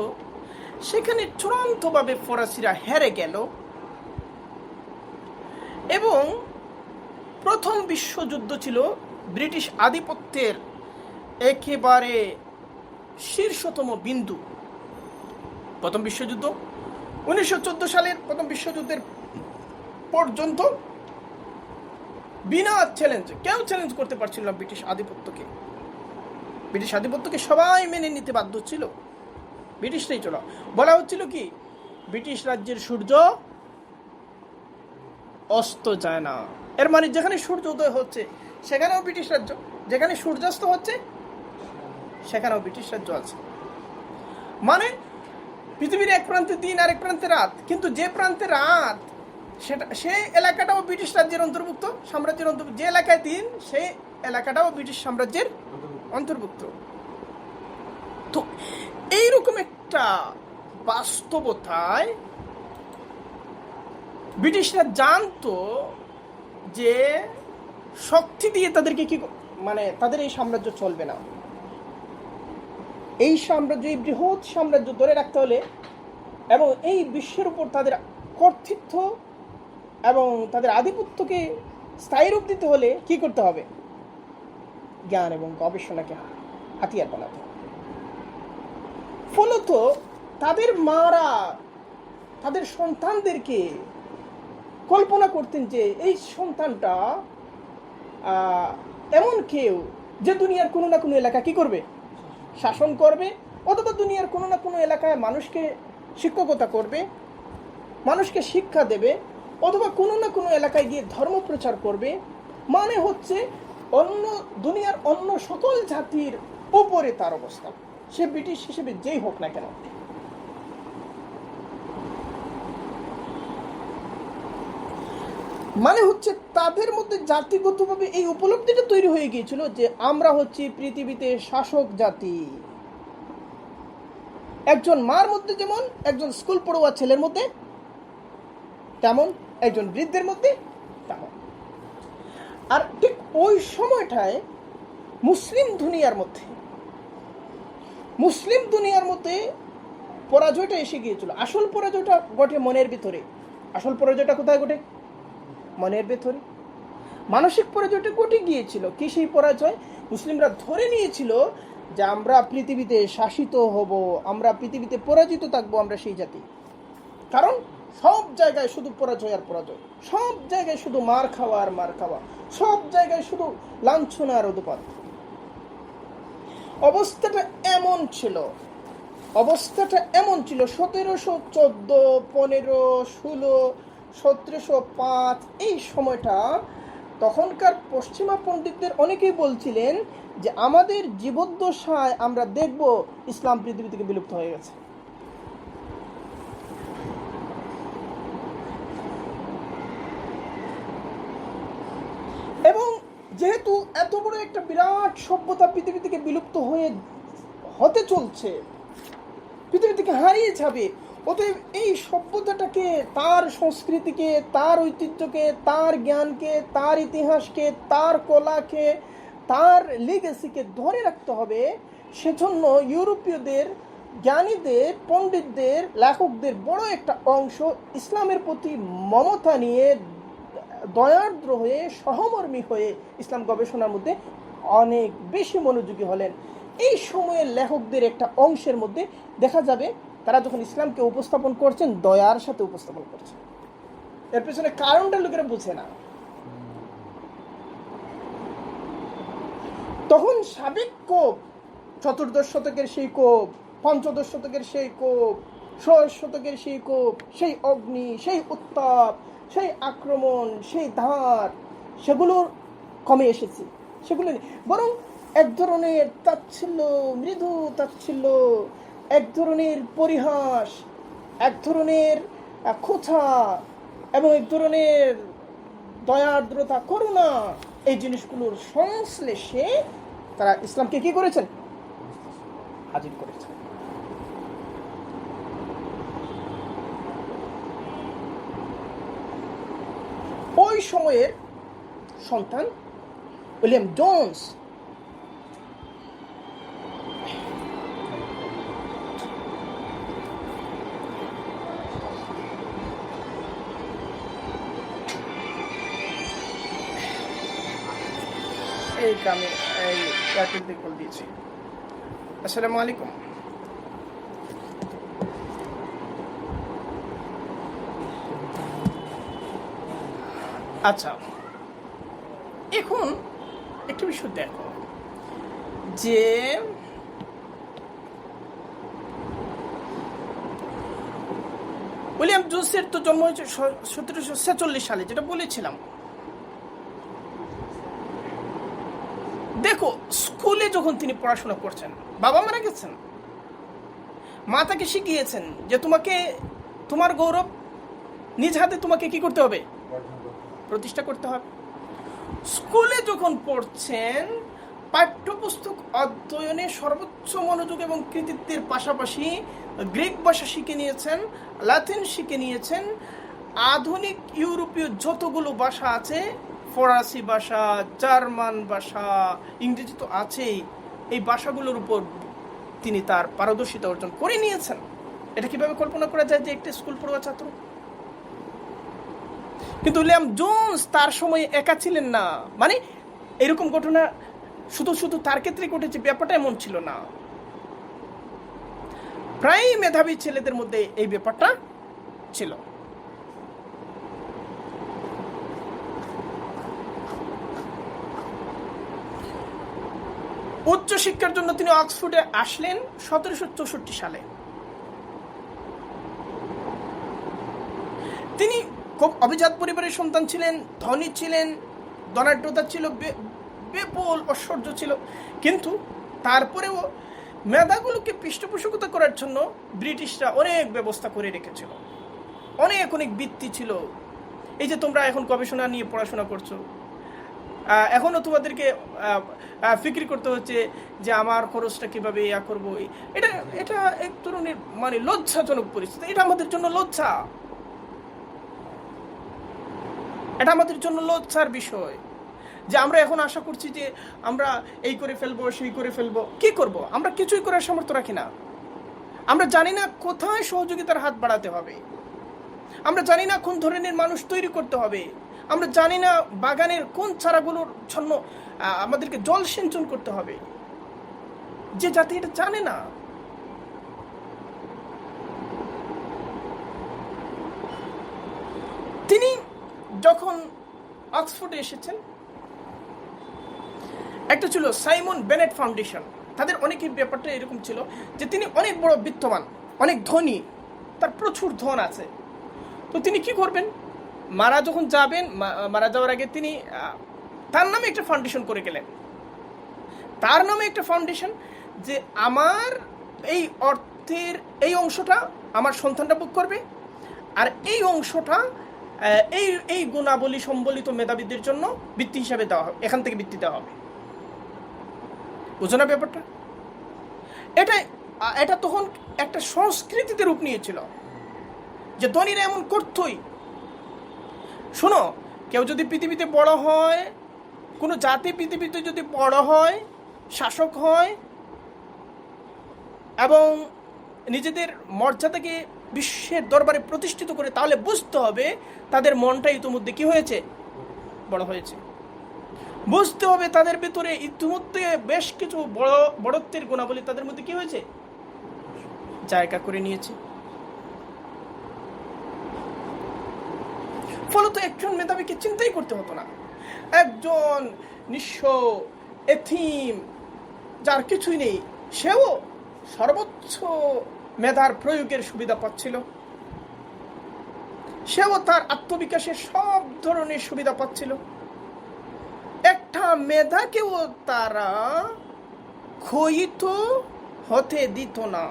Speaker 1: সেখানে চূড়ান্তভাবে ফরাসিরা হেরে গেল এবং প্রথম বিশ্বযুদ্ধ ছিল ব্রিটিশ আধিপত্যের একেবারে শীর্ষতম বিন্দু। প্রথম বিশ্বযুদ্ধ 1914 সালের প্রথম বিশ্বযুদ্ধের পর্যন্ত বিনা চ্যালেঞ্জ, কেউ চ্যালেঞ্জ করতে পারছিল না ব্রিটিশ আধিপত্যকে। ব্রিটিশ আধিপত্যকে সবাই মেনে নিতে বাধ্য ছিল। ব্রিটিশরাই চলো, বলা হচ্ছিল কি, ব্রিটিশ রাজ্যের সূর্য অস্ত যায় না। এর মানে যেখানে সূর্য উদয় হচ্ছে সেখানেও ব্রিটিশ রাজ্য, যেখানে সূর্যাস্ত হচ্ছে সেখানেও ব্রিটিশ রাজ্য আছে। মানে পৃথিবীর এক প্রান্তে দিন আর এক প্রান্তে রাত, কিন্তু যে প্রান্তে রাত সেটা সে এলাকাটাও ব্রিটিশ রাজ্যের অন্তর্ভুক্ত, সাম্রাজ্যের অন্তর্ভুক্ত। যে এলাকায় দিন সেই এলাকাটাও ব্রিটিশ সাম্রাজ্যের অন্তর্ভুক্ত। তো এইরকম একটা বাস্তবতায় ব্রিটিশরা জানতো যে শক্তি দিয়ে তাদেরকে মানে তাদের এই সাম্রাজ্য চলবে না। এই সাম্রাজ্য, এই বৃহৎ সাম্রাজ্য ধরে রাখতে হলে এবং এই বিশ্বের উপর তাদের কর্তৃত্ব এবং তাদের আধিপত্যকে স্থায়ী রূপ দিতে হলে কি করতে হবে? জ্ঞান এবং গবেষণাকে হাতিয়ার বানাতে হবে। ফলত তাদের মারা তাদের সন্তানদেরকে কল্পনা করতেন যে এই সন্তানটা এমন কেউ যে দুনিয়ার কোনো না কোনো এলাকা কি করবে? শাসন করবে, অথবা দুনিয়ার কোনো না কোনো এলাকায় মানুষকে শিক্ষকতা করবে, মানুষকে শিক্ষা দেবে, অথবা কোনো না কোনো এলাকায় গিয়ে ধর্ম প্রচার করবে। মানে হচ্ছে দুনিয়ার অন্য সকল জাতির উপরে তার অবস্থান, সে ব্রিটিশ হিসেবে যেই হোক না কেন। মানে হচ্ছে তাদের মধ্যে জাতিগতভাবে এই উপলব্ধিটা তৈরি হয়ে গিয়েছিল যে আমরা হচ্ছি পৃথিবীতে শাসক জাতি। একজন মার মধ্যে যেমন একজন স্কুল পড়ুয়া ছেলের মধ্যে তেমন, একজন বৃদ্ধের মধ্যে তেমন। আর ঠিক ওই সময়টায় মুসলিম দুনিয়ার মধ্যে পরাজয়টা এসে গিয়েছিল। আসল পরাজয়টা ঘটে মনের ভিতরে। আসল পরাজয়টা কোথায় ঘটে? মনের ভেতরে। মানসিক পরাজয়টা ঘটে গিয়েছিল। কি সেই পরাজয়? মুসলিমরা ধরে নিয়েছিল যে আমরা পৃথিবীতে শাসিত হব, আমরা পৃথিবীতে পরাজিত থাকবো, আমরা সেই জাতি। কারণ সব জায়গায় শুধু পরাজয় আর পরাজয়, সব জায়গায় শুধু মার খাওয়া আর মার খাওয়া, সব জায়গায় শুধু লাঞ্ছনা আর উৎপাত। অবস্থাটা এমন ছিল 1714, 15, 16, 1705 এই সময়টা। তখনকার পশ্চিমা পণ্ডিতদের অনেকেই বলছিলেন যে আমাদের জীবদ্দশায় আমরা দেখব ইসলাম পৃথিবী থেকে বিলুপ্ত হয়ে গেছে। এবং যেহেতু এত বড় একটা বিরাট সভ্যতা পৃথিবী থেকে বিলুপ্ত হতে চলছে, পৃথিবী থেকে হারিয়ে যাবে, অতএব এই সভ্যতাটাকে, তার সংস্কৃতিকে, তার ঐতিহ্যকে, তার জ্ঞানকে, তার ইতিহাসকে, তার কলাকে, তার লিগেসিকে ধরে রাখতে হবে। সেজন্য ইউরোপীয়দের, জ্ঞানীদের, পণ্ডিতদের, লেখকদের বড় একটা অংশ ইসলামের প্রতি মমতা নিয়ে, দয়ার্দ্র হয়ে, সহমর্মী হয়ে ইসলাম গবেষণার মধ্যে অনেক বেশি মনোযোগী হলেন। এই সময়ের লেখকদের একটা অংশের মধ্যে দেখা যাবে তারা যখন ইসলামকে উপস্থাপন করছেন, দয়ার সাথে উপস্থাপন করছেন। এর পেছনে কারণটা লোকেরা বুঝে না। তখন সাবেক কোপ, 14 শতকের সেই কোপ, 15 শতকের সেই কোপ, 16 শতকের সেই কোপ, সেই অগ্নি, সেই উত্তাপ, সেই আক্রমণ, সেই ধার, সেগুলো কমে এসেছে। সেগুলো বরং এক ধরনের তাচ্ছিল্য, মৃদু তাচ্ছিল্য, এক ধরনের পরিহাস, এক ধরনের খোঁচা এবং এক ধরনের দয়ার্দ্রতা, করুণা, এই জিনিসগুলোর সংশ্লেষে তারা ইসলামকে কি করেছেন? হাজির করেছেন। ওই সময়ের সন্তান উইলিয়াম জোন্স এই গ্রামে এই এয়ারটেল দিয়ে কল দিয়েছি। আসসালামু আলাইকুম। আচ্ছা, এখন একটা বিষয় দেখো যে উইলিয়াম জোন্সের তো জন্ম হয়েছে 1746 সালে, যেটা বলেছিলাম। দেখো, স্কুলে যখন তিনি পড়াশোনা করছেন, বাবা মারা গেছেন, মা তাকে শিখিয়েছেন যে তোমার গৌরব নিজ হাতে তোমাকে কি করতে হবে? প্রতিষ্ঠা করতে হবে। স্কুলে যখন পড়ছেন, পাঠ্যপুস্তক অধ্যয়নে সর্বোচ্চ মনোযোগ এবং কৃতিত্বের পাশাপাশি গ্রিক ভাষা শিখে নিয়েছেন, লাতিন শিখে নিয়েছেন, আধুনিক ইউরোপীয় যতগুলো ভাষা আছে, ফরাসি ভাষা, জার্মান ভাষা, ইংরেজি তো আছেই, এই ভাষাগুলোর উপর তিনি তার পারদর্শিতা অর্জন করে নিয়েছেন। এটা কিভাবে কল্পনা করা যায় যে একটা স্কুল পড়ুয়া ছাত্র? কিন্তু উইলিয়াম জোন্স তার সময় একা ছিলেন না। মানে এরকম ঘটনা শুধু শুধু তার ক্ষেত্রে ঘটেছে ব্যাপারটা এমন ছিল না, প্রায় মেধাবী ছেলেদের মধ্যে এই ব্যাপারটা ছিল। উচ্চশিক্ষার জন্য তিনি অক্সফোর্ডে আসলেন 1764 সালে। তিনি খুব অভিজাত পরিবারের সন্তান ছিলেন, ধনী ছিলেন, ধনাঢ্যতা ছিল, বিপুল ঐশ্বর্য ছিল, কিন্তু তারপরেও মেধাগুলোকে পৃষ্ঠপোষকতা করার জন্য ব্রিটিশরা অনেক ব্যবস্থা করে রেখেছিল, অনেক অনেক বৃত্তি ছিল। এই যে তোমরা এখন গবেষণা নিয়ে পড়াশোনা করছো, এখনও তোমাদেরকে ফিক্রি করতে হচ্ছে যে আমার খরচটা কিভাবে ইয়া করবো। এটা এটা এক ধরনের মানে লজ্জাজনক পরিস্থিতি। এটা আমাদের জন্য লজ্জা, এটা আমাদের জন্য লজ্জার বিষয় যে আমরা এখন আশা করছি যে আমরা এই করে ফেলবো, সেই করে ফেলবো। কি করব? আমরা কিছুই করার সামর্থ্য রাখি না। আমরা জানি না কোথায় সহযোগিতার হাত বাড়াতে হবে, আমরা জানি না কোন ধরনের মানুষ তৈরি করতে হবে, আমরা জানি না বাগানের কোন চারাগুলোর জন্য আমাদেরকে জল সিঞ্চন করতে হবে। যে জাতি এটা জানে না, তিনি যখন অক্সফোর্ডে এসেছেন, একটা ছিল সাইমন বেনেট ফাউন্ডেশন। তাদের অনেকের ব্যাপারটা এরকম ছিল যে তিনি অনেক বড় বিত্তবান, অনেক ধনী, তার প্রচুর ধন আছে। তো তিনি কি করবেন, যখন যাবেন, মারা যাওয়ার আগে তিনি তার নামে একটা ফাউন্ডেশন করে গেলেন। তার নামে একটা ফাউন্ডেশন, যে আমার এই অর্থের এই অংশটা আমার সন্তানরা ভোগ করবে, আর এই অংশটা এই গুণাবলী সম্বলিত মেধাবীদের জন্য বৃত্তি হিসাবে দেওয়া হবে, এখান থেকে বৃত্তি দেওয়া হবে। বুঝো না ব্যাপারটা? এটা তখন একটা সংস্কৃতিতে রূপ নিয়েছিল যে ধনীরা এমন করতই। শোনো, কেউ যদি পৃথিবীতে বড় হয়, কোনো জাতি পৃথিবীতে যদি বড় হয়, শাসক হয় এবং নিজেদের মর্যাদাকে বিশ্বের দরবারে প্রতিষ্ঠিত করে, তাহলে বুঝতে হবে তাদের মনটা ইতিমধ্যে কি হয়েছে, বড় হয়েছে। বুঝতে হবে তাদের ভিতরে ইতিমধ্যে বেশ কিছু বড়ত্বের গুণাবলী তাদের মধ্যে কি হয়েছে, জায়গা করে নিয়েছে। ফলত একজন মেধাবীকে চিন্তাই করতে হতো না। একজন নিঃস্ব এতিম যার কিছুই নেই, সেও সর্বোচ্চ মেধার প্রয়োগের সুবিধা পাচ্ছিল, সেও তার আত্মবিকাশের সব ধরনের সুবিধা পাচ্ছিল। একটা মেধাকেও তারা ক্ষয়িত হতে দিত না,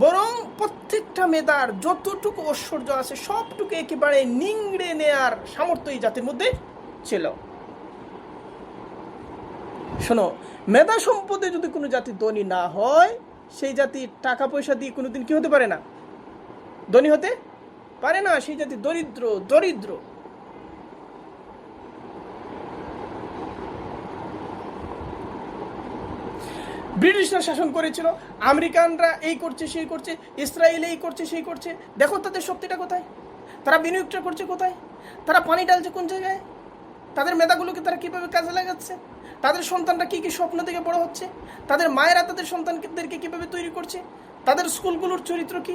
Speaker 1: বরং প্রত্যেকটা মেধার যতটুকু ঐশ্বর্য আছে সবটুকু একেবারে নিংড়ে নেয়ার সামর্থ্য এই জাতির মধ্যে ছিল। শোনো, মেধা সম্পদে যদি কোনো জাতি ধনী না হয়, সেই জাতি টাকা পয়সা দিয়ে কোনোদিন কি হতে পারে না, ধনী হতে পারে না। সেই জাতি দরিদ্র দরিদ্র। ব্রিটিশরা শাসন করেছিল, আমেরিকানরা এই করছে সেই করছে, ইসরায়েল এই করছে সেই করছে। দেখো তাদের শক্তিটা কোথায়, তারা বিনিয়োগটা করছে কোথায়, তারা পানি ঢালছে কোন জায়গায়, তাদের মেধাগুলোকে তারা কিভাবে কাজে লাগাচ্ছে, তাদের সন্তানরা কি কি স্বপ্ন থেকে বড় হচ্ছে, তাদের মায়েরা তাদের সন্তানদেরকে কিভাবে তৈরি করছে, তাদের স্কুলগুলোর চরিত্র কি,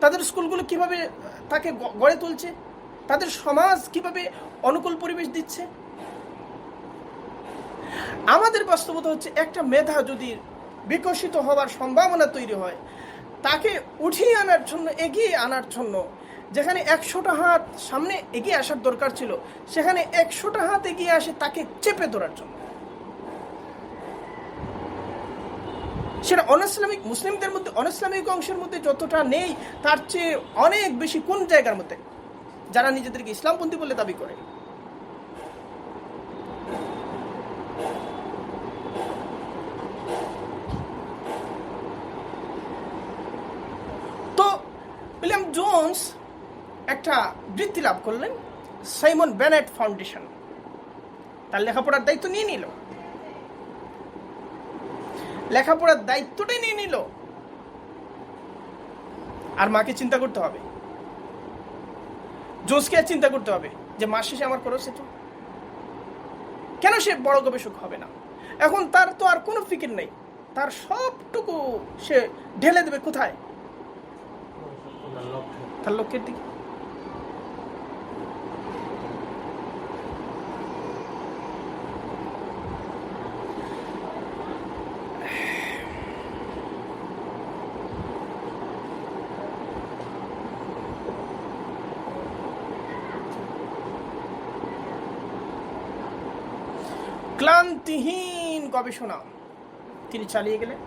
Speaker 1: তাদের স্কুলগুলো কিভাবে তাকে গড়ে তুলছে, তাদের সমাজ কিভাবে অনুকূল পরিবেশ দিচ্ছে। আমাদের বাস্তবতা হচ্ছে, একটা মেধা যদি বিকশিত হওয়ার সম্ভাবনা তৈরি হয়, তাকে উঠিয়ে আনার জন্য, এগিয়ে আনার জন্য, যেখানে 100টা হাত সামনে এগিয়ে আসার দরকার ছিল, সেখানে 100টা হাত এগিয়ে আসে তাকে চেপে ধরার জন্য। সেটা অনইসলামিক মুসলিমদের মধ্যে, অনইসলামিক অংশের মধ্যে যতটা নেই, তার চেয়ে অনেক বেশি কোন জায়গার মধ্যে, যারা নিজেদেরকে ইসলামপন্থী বলে দাবি করে। তো উইলিয়াম জোন্স একটা বৃত্তি লাভ করলেন সাইমন বেনেট ফাউন্ডেশন। তার লেখাপড়ার দায়িত্ব নিয়ে নিল, লেখাপড়ার দায়িত্বটাই নিয়ে নিল। আর মাকে চিন্তা করতে হবে, জোসকে চিন্তা করতে হবে যে মাস শেষে আমার খরচ তো কেন সে বড় গবেষক হবে না। এখন তার তো আর কোনো ফিকির নেই, তার সবটুকু সে ঢেলে দেবে কোথায়? তার লক্ষ্যের দিকে। ক্লান্তিহীন গবেষণা তিনি চালিয়ে গেলেন।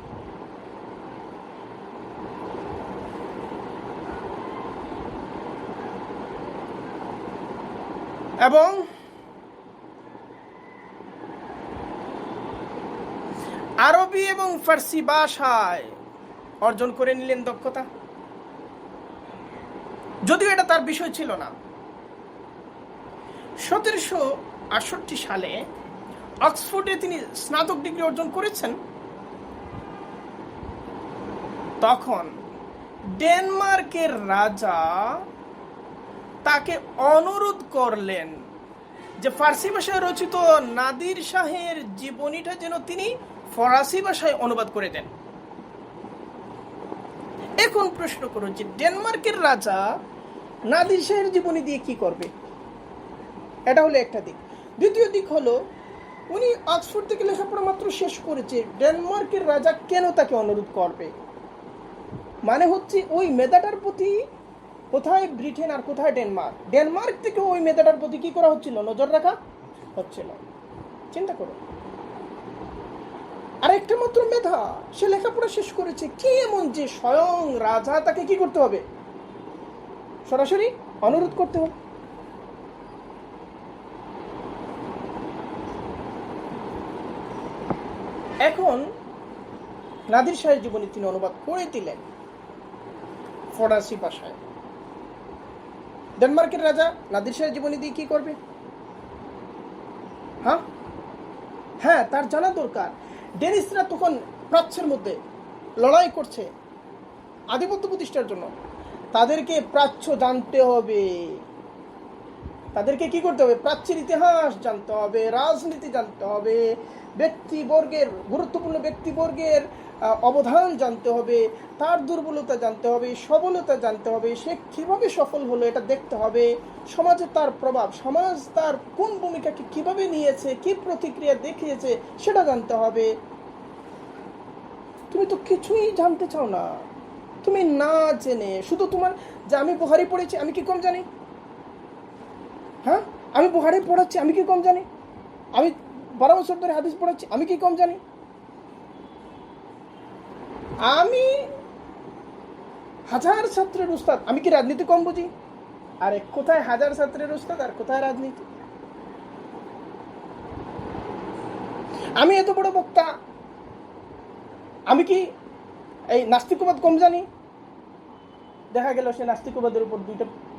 Speaker 1: এবং আরবি এবং ফার্সি ভাষায় অর্জন করে নিলেন দক্ষতা, যদিও এটা তার বিষয় ছিল না। 1768 সালে অক্সফোর্ডে তিনি স্নাতক ডিগ্রি অর্জন করেছেন। তখন ডেনমার্কের রাজা তাকে অনুরোধ করলেন যে ফার্সি ভাষায় রচিত নাদির শাহের জীবনীটা যেন তিনি ফরাসি ভাষায় অনুবাদ করে দেন। এখন প্রশ্ন করুন যে ডেনমার্কের রাজা নাদির শাহের জীবনী দিয়ে কি করবে? এটা হলো একটা দিক। দ্বিতীয় দিক হলো উনি অক্সফোর্ড থেকে লেখাপড়া মাত্র শেষ করেছে, ডেনমার্কের রাজা কেন তাকে অনুরোধ করবে? মানে হচ্ছে ওই মেধাটার প্রতি কোথায় ব্রিটেন আর কোথায় ডেনমার্ক, ডেনমার্ক থেকে ওই মেধাটার প্রতি কি করা হচ্ছিল? নজর রাখা হচ্ছিল। চিন্তা করো, আর একটা মাত্র মেধা, সে লেখাপড়া শেষ করেছে, কি এমন যে স্বয়ং রাজা তাকে কি করতে হবে? সরাসরি অনুরোধ করতে হবে। এখন নাদির শাহের জীবনী তিনি অনুবাদ করে দিলেন ফরাসি ভাষায়। ডেনমার্কের রাজা নাদির শাহের জীবনী দিয়ে কি করবে? হ্যাঁ, তার জানা দরকার ডেনিসরা তখন প্রাচ্যের মধ্যে লড়াই করছে আধিপত্য প্রতিষ্ঠার জন্য। তাদেরকে প্রাচ্য জানতে হবে, তাদেরকে কি করতে হবে? প্রাচ্যের ইতিহাস জানতে হবে, রাজনীতি জানতে হবে, ব্যক্তিবর্গের গুরুত্বপূর্ণ ব্যক্তিবর্গের অবদান জানতে হবে, তার দুর্বলতা জানতে হবে, সবলতা জানতে হবে, সে কিভাবে সফল হলো এটা দেখতে হবে, সমাজে তার প্রভাব, সমাজ তার কোন ভূমিকাকে কিভাবে নিয়েছে, কি প্রতিক্রিয়া দেখিয়েছে সেটা জানতে হবে। তুমি তো কিছুই জানতে চাও না, তুমি না জেনে শুধু তোমার যে আমি বুখারী পড়েছি, আমি কি কম জানি? আমি বুখারী পড়াচ্ছি, আমি কি কম জানি? আমি 12 বছর ধরে হাদিস পড়াচ্ছি, আমি কি কম জানি? আমি হাজার ছাত্রের উস্তাদ, আমি কি রাজনীতি কম বুঝি? আরে কোথায় হাজার ছাত্রের উস্তাদ আর কোথায় রাজনীতি? আমি এত বড় বক্তা, আমি কি এই নাস্তিকবাদ কম জানি? দেখা গেল সে নাস্তিকবাদের উপর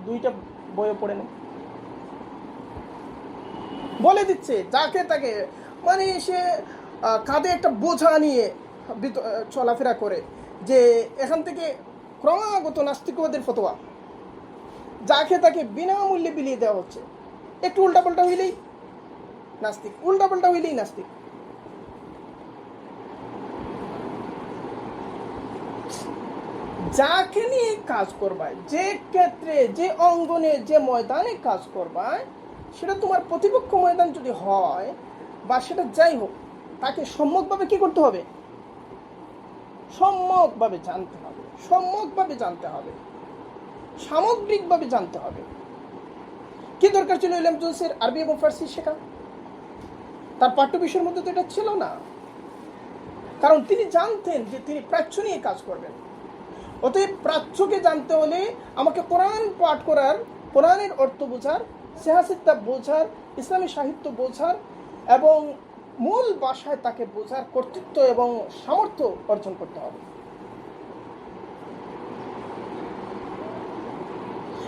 Speaker 1: দুইটা বইও পড়ে নেয়, বলে দিচ্ছে যাকে তাকে, মানে সে কাঁধে একটা বোঝা নিয়ে চলাফেরা করে যে এখান থেকে ক্রমাগত নাস্তিকবাদের ফতোয়া যাকে তাকে বিনামূল্যে বিলিয়ে দেওয়া হচ্ছে। একটু উল্টাপাল্টা হইলেই নাস্তিক, উল্টাপাল্টা হইলেই নাস্তিক। যাকে নিয়ে কাজ করবায়, যে ক্ষেত্রে, যে অঙ্গনে, যে ময়দানে কাজ করবায়, সেটা তোমার প্রতিপক্ষ ময়দান যদি হয় বা সেটা যাই হোক, তাকে সম্যকভাবে কি করতে হবে? সম্যকভাবে জানতে হবে, সম্যকভাবে জানতে হবে, সামগ্রিকভাবে জানতে হবে। কি দরকার ছিল ইলম জোসের আরবি এবং ফার্সি শেখা? তার পাঠ্য বিষয়ের মধ্যে তো এটা ছিল না, কারণ তিনি জানতেন যে তিনি প্রাচ্য নিয়ে কাজ করবেন। অতএব প্রাচ্যকে জানতে হলে আমাকে কোরআন পাঠ করার, কোরআনের অর্থ বোঝার, সিহাসিত্তা বোঝার, ইসলামী সাহিত্য বোঝার এবং মূল ভাষায় তাকে বোঝার কর্তৃত্ব এবং সামর্থ্য অর্জন করতে হবে।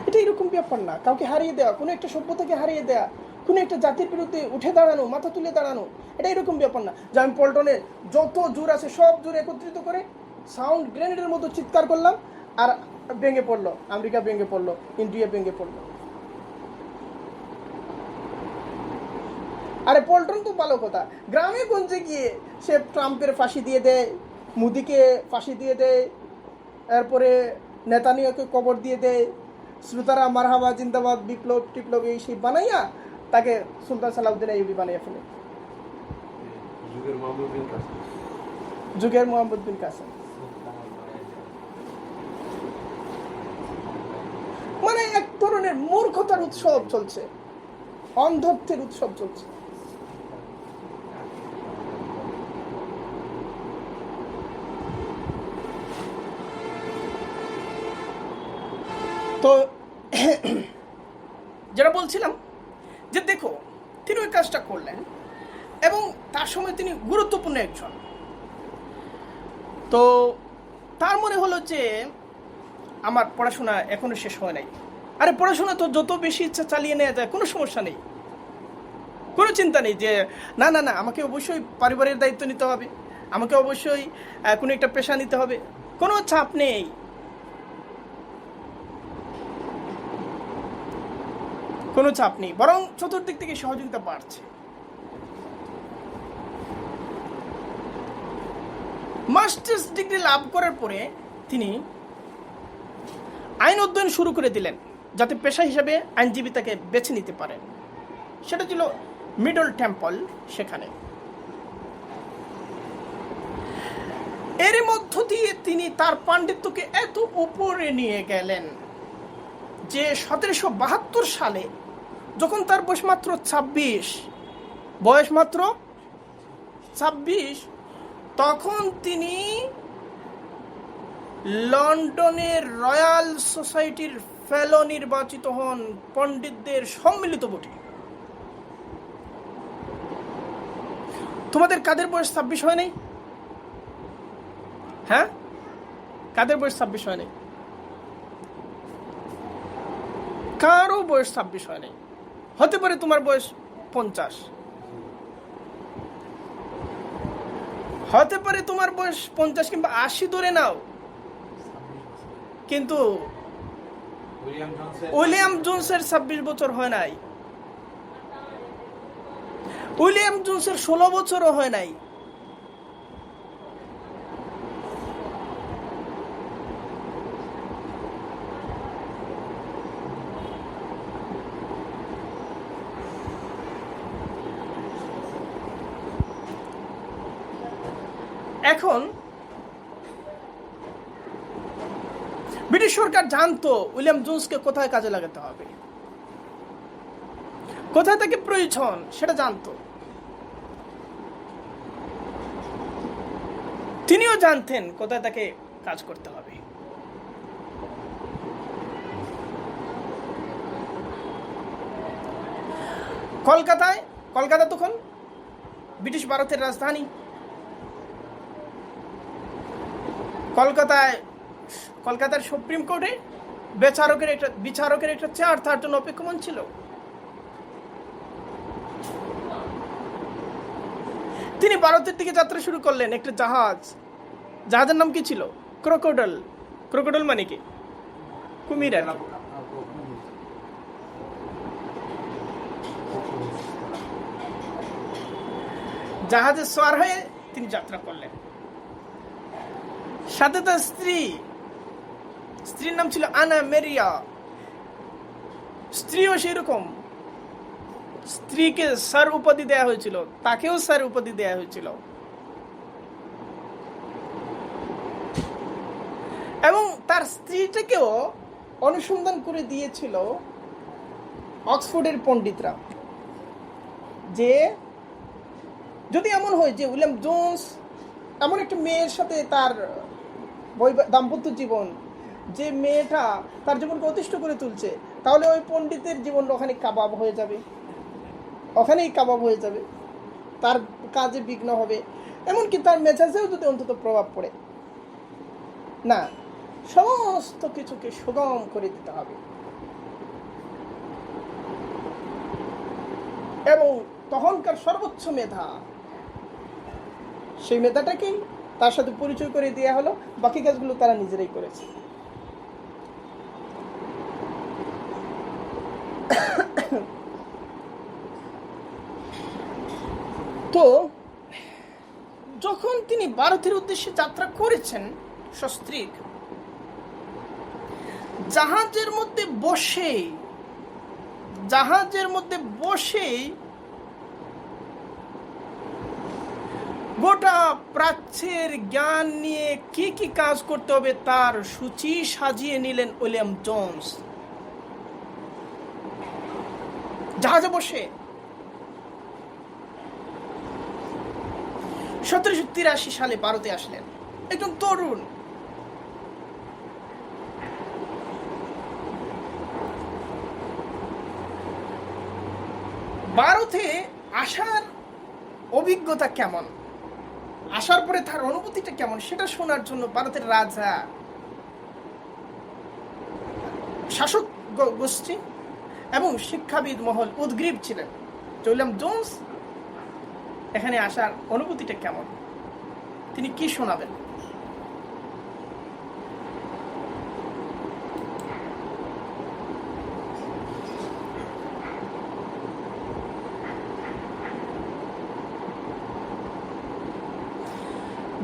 Speaker 1: এটা এরকম ব্যাপার না। কাউকে হারিয়ে দেওয়া, কোনো একটা সভ্যতাকে হারিয়ে দেওয়া, কোনো একটা জাতির বিরুদ্ধে উঠে দাঁড়ানো, মাথা তুলে দাঁড়ানো, এটা এরকম ব্যাপার না যে আমি পল্টনের যত জোর আছে সব জোর একত্রিত করে সাউন্ড গ্রেনেডের মতো চিৎকার করলাম আর ভেঙে পড়লো, আমেরিকা ভেঙে পড়লো, ইন্ডিয়া ভেঙে পড়লো। আরে পল্টন তো ভালো কথা, গ্রামে গঞ্জে গিয়ে সে ট্রাম্পের ফাঁসি দিয়ে দেয়, মোদিকে ফাঁসি দিয়ে দেয়, এরপরে নেতানিয়াকে কবর দিয়ে দেয়, শ্রোতারা মারহাবা জিন্দাবাদ বিপ্লব টিপ্লব এই সেই বানাইয়া তাকে সুলতান সালাউদ্দিন আইয়ুবী বানাইয়া ফেলে, যুগের মোহাম্মদ বিন কাসেম। মানে এক ধরনের মূর্খতার উৎসব চলছে, অন্ধত্বের উৎসব চলছে। তো যেটা বলছিলাম যে দেখো তিনি ওই কাজটা করলেন এবং তার সময় তিনি গুরুত্বপূর্ণ একজন। তো তার মনে হলো যে আমার পড়াশোনা এখনো শেষ হয় নাই। আরে পড়াশোনা তো যত বেশি ইচ্ছা চালিয়ে নেওয়া যায়, কোনো সমস্যা নেই, কোনো চিন্তা নেই যে না না না আমাকে অবশ্যই পারিবারিক দায়িত্ব নিতে হবে, আমাকে অবশ্যই কোনো একটা পেশা নিতে হবে, কোনো চাপ নেই। কোনো চাপ নেই, বরং চতুর্দিক থেকে সহযোগিতা বাড়ছে। মাস্টার্স ডিগ্রি লাভ করার পরে তিনি আইন অধ্যয়ন শুরু করে দিলেন যাতে পেশা হিসাবে আইনজীবী তাকে বেছে নিতে পারেন। সেটা ছিল মিডল টেম্পল, সেখানে। এর মধ্য দিয়ে তিনি তার পাণ্ডিত্যকে এত উপরে নিয়ে গেলেন যে 1772 সালে যখন তার বয়স মাত্র 26, তখন তিনি লন্ডনের রয়্যাল সোসাইটির ফেলো নির্বাচিত হন, পণ্ডিতদের সম্মিলিত ভোটে। তোমাদের কাদের বয়স 26 হয় নাই? হ্যাঁ, কাদের বয়স 26 হয় নাই? কারো বয়স 26 হয় নাই। হতে পারে তোমার বয়স 50, হতে পারে তোমার বয়স 50 কিংবা 80 ধরে নাও, কিন্তু উইলিয়াম জোনসের 26 বছর হয় নাই, উইলিয়াম জোনসের 16 বছরও হয় নাই। এখন ব্রিটিশ সরকার জানতো উইলিয়াম জোনসকে কোথায় কাজে লাগাতে হবে, কোথায় তাকে প্রয়োজন সেটা জানতো। তিনিও জানতেন কোথায় তাকে কাজ করতে হবে। কলকাতা তখন ব্রিটিশ ভারতের রাজধানী। কলকাতার সুপ্রিম কোর্টে বিচারকের একটা চেয়ার তার জন্য অপেক্ষমান ছিল। তিনি ভারতের দিকে যাত্রা শুরু করলেন একটা জাহাজের নাম কি ছিল? ক্রোকোডাইল মানে কি? কুমির আর কি। জাহাজে সওয়ার হয়ে তিনি যাত্রা করলেন। সাথে তার স্ত্রীর নাম ছিল আনা মেরিয়া। স্ত্রীও সেই রকম, স্ত্রীকে স্যার উপাধি দেয়া হয়েছিল, তাকেও স্যার উপাধি দেয়া হয়েছিল। এবং তার স্ত্রীটাকেও অনুসন্ধান করে দিয়েছিল অক্সফোর্ডের পণ্ডিতরা, যে যদি এমন হয় যে উইলিয়াম জোনস এমন একটা মেয়ের সাথে তার দাম্পত্য জীবন, যে মেয়েটা তার জীবনকে অতিষ্ঠ করে তুলছে, তাহলে ওই পণ্ডিতের জীবন ওখানেই কাবাব হয়ে যাবে, তার কাজে বিঘ্ন হবে, এমনকি তার মেজাজেও যদি অন্তত প্রভাব পড়ে না, সমস্ত কিছুকে সুগম করে দিতে হবে। এবং তখনকার সর্বোচ্চ মেধা, সেই মেধাটাকেই তার সাথে পরিচয় করে দেওয়া হলো, বাকি কাজগুলো তারা নিজেরাই করেছে। তো যখন তিনি ভারতের উদ্দেশ্যে যাত্রা করেছেন সস্ত্রীক, জাহাজের মধ্যে বসেই গোটা প্রাচ্যের জ্ঞান নিয়ে কি কি কাজ করতে হবে তার সূচি সাজিয়ে নিলেন উইলিয়াম জোন্স। জাহাজে বসে 1783 সালে ভারতে আসলেন, একজন তরুণ। ভারতে আসার অভিজ্ঞতা কেমন, আসার পরে তার অনুভূতিটা কেমন, সেটা শোনার জন্য ভারতের রাজা, শাসক গোষ্ঠী এবং শিক্ষাবিদ মহল উদ্গ্রীব ছিলেন। উইলিয়াম জোন্স এখানে আসার অনুভূতিটা কেমন, তিনি কি শোনাবেন।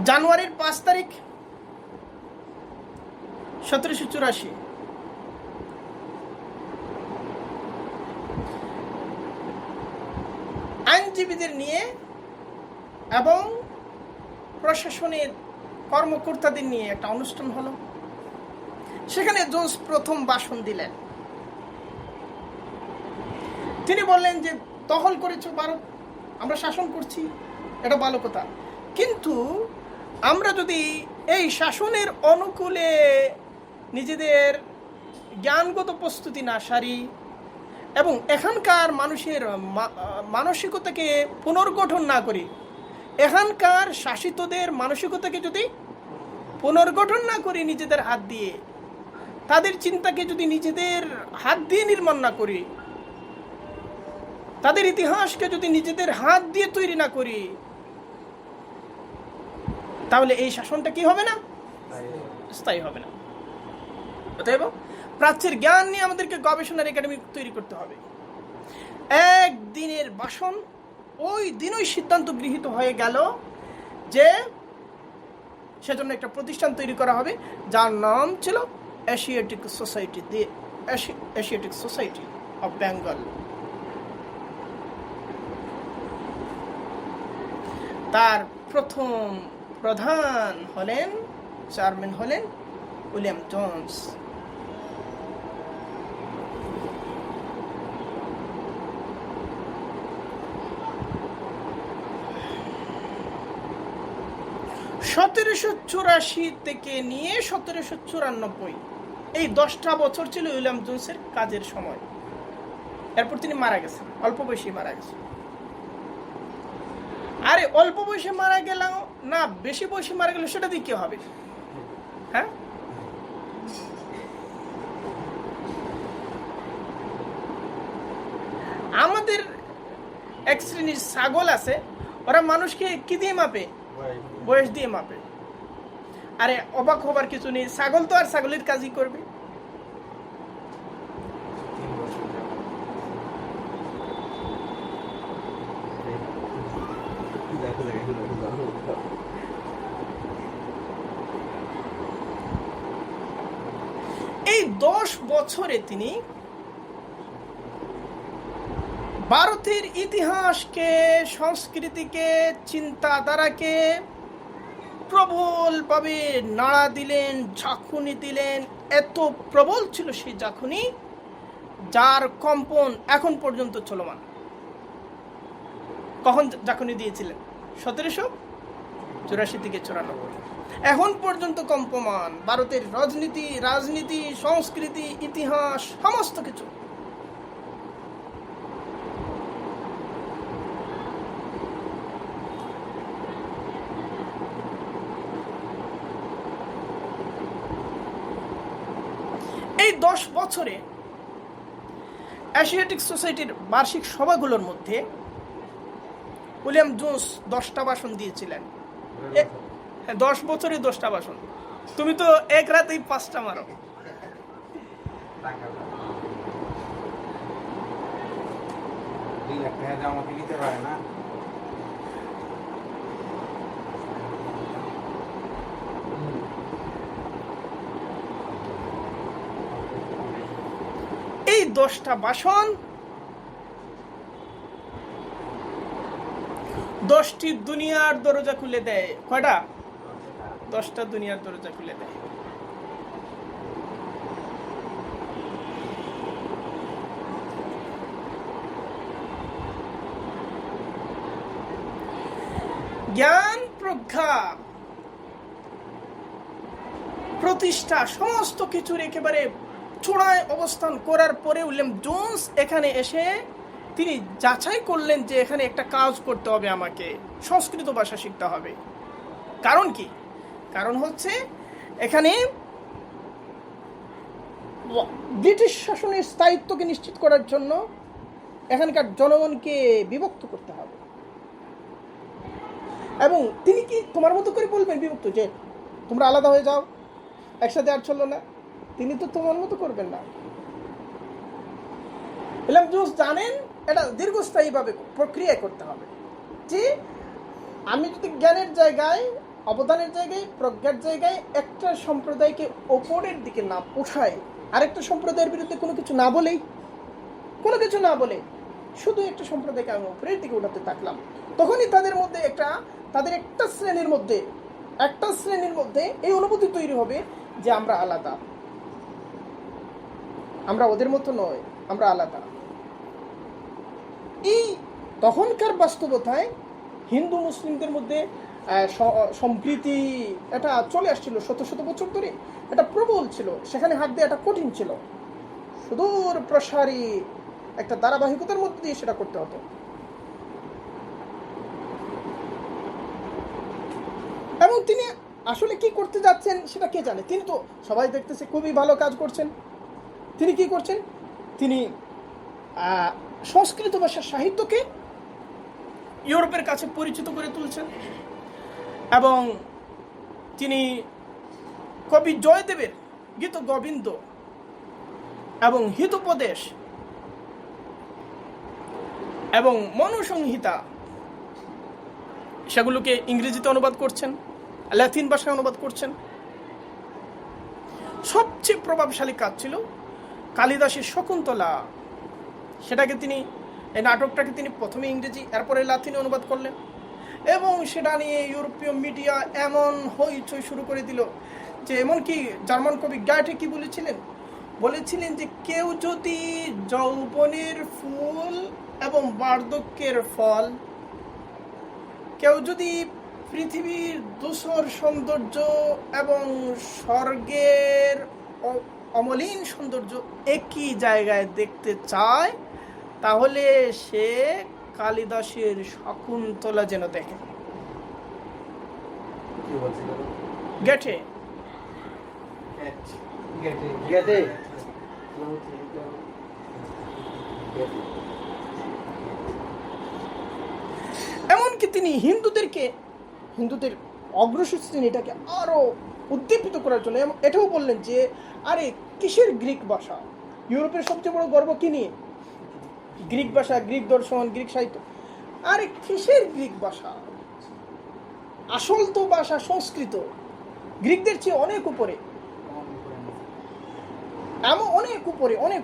Speaker 1: জানুয়ারির 5 তারিখ 1784, আইনজীবীদের নিয়ে এবং প্রশাসনের কর্মকর্তাদের নিয়ে একটা অনুষ্ঠান হলো। সেখানে জোন্স প্রথম ভাষণ দিলেন। তিনি বললেন যে দখল করেছো ভারত, আমরা শাসন করছি, এটা ভালো কথা, কিন্তু আমরা যদি এই শাসনের অনুকূলে নিজেদের জ্ঞানগত প্রস্তুতি না সারি এবং এখানকার মানুষের মানসিকতাকে পুনর্গঠন না করি, এখানকার শাসিতদের মানসিকতাকে যদি পুনর্গঠন না করি নিজেদের হাত দিয়ে, তাদের চিন্তাকে যদি নিজেদের হাত দিয়ে নির্মাণ না করি, তাদের ইতিহাসকে যদি নিজেদের হাত দিয়ে তৈরি না করি, তাহলে এই শাসনটা কি হবে না, স্থায়ী হবে না। অতএব প্রাচ্যের জ্ঞান নিয়ে আমাদেরকে গবেষণার একাডেমি তৈরি করতে হবে। একদিনের ভাষণ, ওই দিনই সিদ্ধান্ত গৃহীত হয়ে গেল যে সেজন্য একটা প্রতিষ্ঠান তৈরি করা হবে, যার নাম ছিল এশিয়াটিক সোসাইটি অফ বেঙ্গল। তার প্রথম প্রধান হলেন, চেয়ারম্যান হলেন উইলিয়াম জোন্স। (1784 থেকে নিয়ে 1794) এই 10টা বছর ছিল উইলিয়াম জোন্সের কাজের সময়। এরপর তিনি মারা গেছেন, অল্প বয়সে মারা গেছেন। আরে অল্প বয়সে মারা গেল না বেশি বয়সে মারা গেল সেটা দিয়ে কি হবে? হ্যাঁ, আমাদের এক শ্রেণীর ছাগল আছে, ওরা মানুষকে কি দিয়ে মাপে? বয়স দিয়ে মাপে। আরে অবাক হবার কিছু নেই, ছাগল তো আর ছাগলের কাজই করবে। এই 10 বছরে তিনি ভারতের ইতিহাসকে, সংস্কৃতিকে, চিন্তাধারাকে প্রবলভাবে নাড়া দিলেন, ঝাঁকুনি দিলেন। এত প্রবল ছিল সেই ঝাঁকুনি, যার কম্পন এখন পর্যন্ত চলমান। কখন ঝাঁকুনি দিয়েছিলেন? 1784 থেকে 94। এখন পর্যন্ত কম্পমান ভারতের রাজনীতি, সংস্কৃতি, ইতিহাস, সমস্ত কিছু। এই 10 বছরে এশিয়াটিক সোসাইটির বার্ষিক সভাগুলোর মধ্যে উইলিয়াম জোন্স 10টা ভাষণ দিয়েছিলেন। 10 বছরে 10টা ভাষণ। তুমি তো এক রাতেই 5টা মারো।
Speaker 2: টাকা 2 লাখ টাকা যে আমাকে দিতে পারে না।
Speaker 1: এই 10টা ভাষণ 10টি দুনিয়ার দরজা খুলে দেয়। কয়টা? 10টা দুনিয়ার দরজা খুলে দেয়। জ্ঞান প্রজ্ঞা প্রতিষ্ঠা সমস্ত কিছুর একেবারে চূড়ায় অবস্থান করার পরে উইলিয়াম জোন্স এখানে এসে তিনি যাচাই করলেন যে এখানে একটা কাজ করতে হবে, আমাকে সংস্কৃত ভাষা শিখতে হবে। কারণ কি? কারণ হচ্ছে এখানে ব্রিটিশ শাসনের স্থায়িত্বকে নিশ্চিত করার জন্য এখানকার জনগণকে বিভক্ত করতে হবে। এবং তিনি কি তোমার মতো করে বলবেন বিভক্ত, যে তোমরা আলাদা হয়ে যাও, একসাথে আর চলো না? তিনি তো তোমার মতো করবেন না। উইলিয়াম জোন্স জানেন এটা দীর্ঘস্থায়ীভাবে প্রক্রিয়া করতে হবে, যে আমি যদি জ্ঞানের জায়গায়, অবদানের জায়গায়, প্রজ্ঞার জায়গায় একটা সম্প্রদায়কে ওপরের দিকে না উঠাই, আরেকটা সম্প্রদায়ের বিরুদ্ধে কোনো কিছু না বলে শুধু একটা সম্প্রদায়কে আমি উপরের দিকে উঠাতে থাকলাম, তখনই তাদের একটা শ্রেণীর মধ্যে এই অনুভূতি তৈরি হবে যে আমরা আলাদা, আমরা ওদের মতো নয়, আমরা আলাদা। এই তখনকার বাস্তবতায় হিন্দু মুসলিমদের মধ্যে সম্প্রীতি এটা চলে আসছিল শত শত বছর ধরে, এটা প্রবল ছিল, সেখানে হাত দেওয়া এটা কঠিন ছিল, সুদূর প্রসারী একটা ধারাবাহিকতার মধ্যে দিয়ে সেটা করতে হতো। এবং তিনি আসলে কি করতে যাচ্ছেন সেটা কে জানে? তিনি তো সবাই দেখতেছে খুবই ভালো কাজ করছেন। তিনি কি করছেন? তিনি সংস্কৃত ভাষার সাহিত্যকে ইউরোপের কাছে পরিচিত করে তুলছেন, এবং তিনি কবি জয়দেবের গীত গোবিন্দ এবং হিতোপদেশ এবং মনুসংহিতা সেগুলোকে ইংরেজিতে অনুবাদ করছেন, ল্যাটিন ভাষায় অনুবাদ করছেন। সবচেয়ে প্রভাবশালী কাজ ছিল কালিদাসের শকুন্তলা। এই নাটকটাকে তিনি প্রথমে ইংরেজি, এরপরে লাতিনে অনুবাদ করলেন, এবং সেটা নিয়ে ইউরোপীয় মিডিয়া এমন হইচই শুরু করে দিল যে এমনকি জার্মান কবি গ্যাটে কি বলেছিলেন যে কেউ যদি যৌবনের ফুল এবং বার্ধক্যের ফল, কেউ যদি পৃথিবীর ধূসর সৌন্দর্য এবং স্বর্গের অমলিন সৌন্দর্য একই জায়গায় দেখতে চায়, তাহলে সে কালিদাসের শকুন্তলা যেন দেখে। গেটে এমনকি তিনি হিন্দুদের অগ্রসর শ্রেণীটাকে আরো উদ্দীপিত করার জন্য এটাও বললেন যে আরে কিসের গ্রিক ভাষা? ইউরোপের সবচেয়ে বড় গর্ব কি নিয়ে? গ্রিক ভাষা, গ্রিক দর্শন, গ্রিক সাহিত্য। আরে কিসের গ্রিক ভাষা? আসল তো ভাষা সংস্কৃত, গ্রিকদের চেয়ে অনেক উপরে, অনেক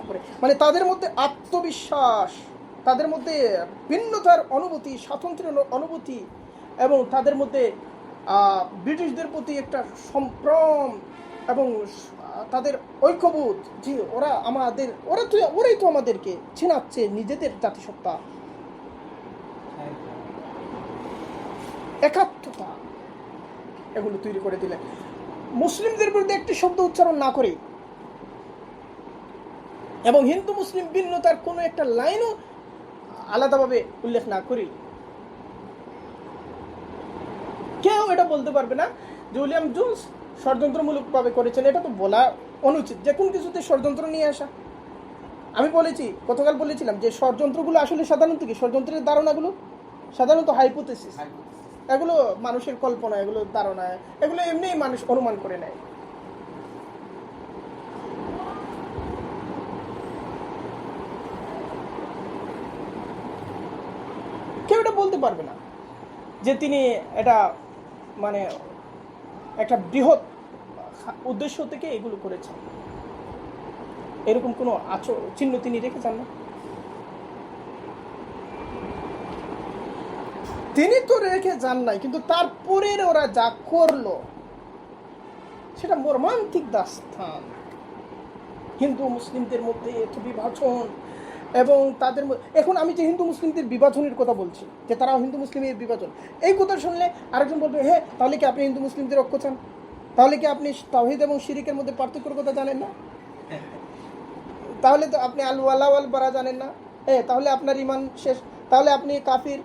Speaker 1: উপরে। মানে তাদের মধ্যে আত্মবিশ্বাস, তাদের মধ্যে ভিন্নতার অনুভূতি, স্বাতন্ত্র্যের অনুভূতি, এবং তাদের মধ্যে ব্রিটিশদের প্রতি একটা সম্ভ্রম এবং তাদের ঐক্যবোধ, যে ওরাই তো আমাদেরকে চেনাচ্ছে নিজেদের জাতিসত্তা, একাত্মতা, এগুলো তৈরি করে দিলেন। মুসলিমদের বিরুদ্ধে একটি শব্দ উচ্চারণ না করে এবং হিন্দু মুসলিম ভিন্নতার কোনো একটা লাইনও আলাদাভাবে উল্লেখ না করি, কেউ এটা বলতে পারবে না যে উইলিয়াম জোন্স ষড়যন্ত্রমূলকভাবে করেছেন। এটা তো বলা অনুচিত, যে কোন কিছুতে ষড়যন্ত্র নিয়ে আসা। আমি বলেছি, গতকাল বলেছিলাম যে ষড়যন্ত্রগুলো আসলে সাধারণত কি, ষড়যন্ত্রের ধারণাগুলো সাধারণত হাইপোথেসিস, এগুলো মানুষের কল্পনা, এগুলো ধারণা, এগুলো এমনিই মানুষ অনুমান করে নেয়। কেউ এটা বলতে পারবে না যে তিনি এটা মানে একটা বৃহৎ উদ্দেশ্য থেকে এগুলো করেছেন, এরকম কোনো চিহ্ন তিনি রেখে যান না। তিনি তো রেখে যান নাই, কিন্তু তারপরে ওরা যা করলো সেটা মর্মান্তিক দাস্তান। হিন্দু মুসলিমদের মধ্যে এত বিভাজন, এবং তাদের এখন আমি যে হিন্দু মুসলিমদের বিভাজনের কথা বলছি, যে তারা হিন্দু মুসলিমের বিভাজন, এই কথা শুনলে আরেকজন বলবে, হ্যাঁ তাহলে কি আপনি হিন্দু মুসলিমদের ঐক্য চান? তাহলে কি আপনি তাওহীদ এবং শিরিকের মধ্যে পার্থক্যের কথা জানেন না? তাহলে তো আপনি আল ওয়ালা ওয়াল বারা জানেন না? তাহলে আপনার ইমান শেষ, তাহলে আপনি কাফির,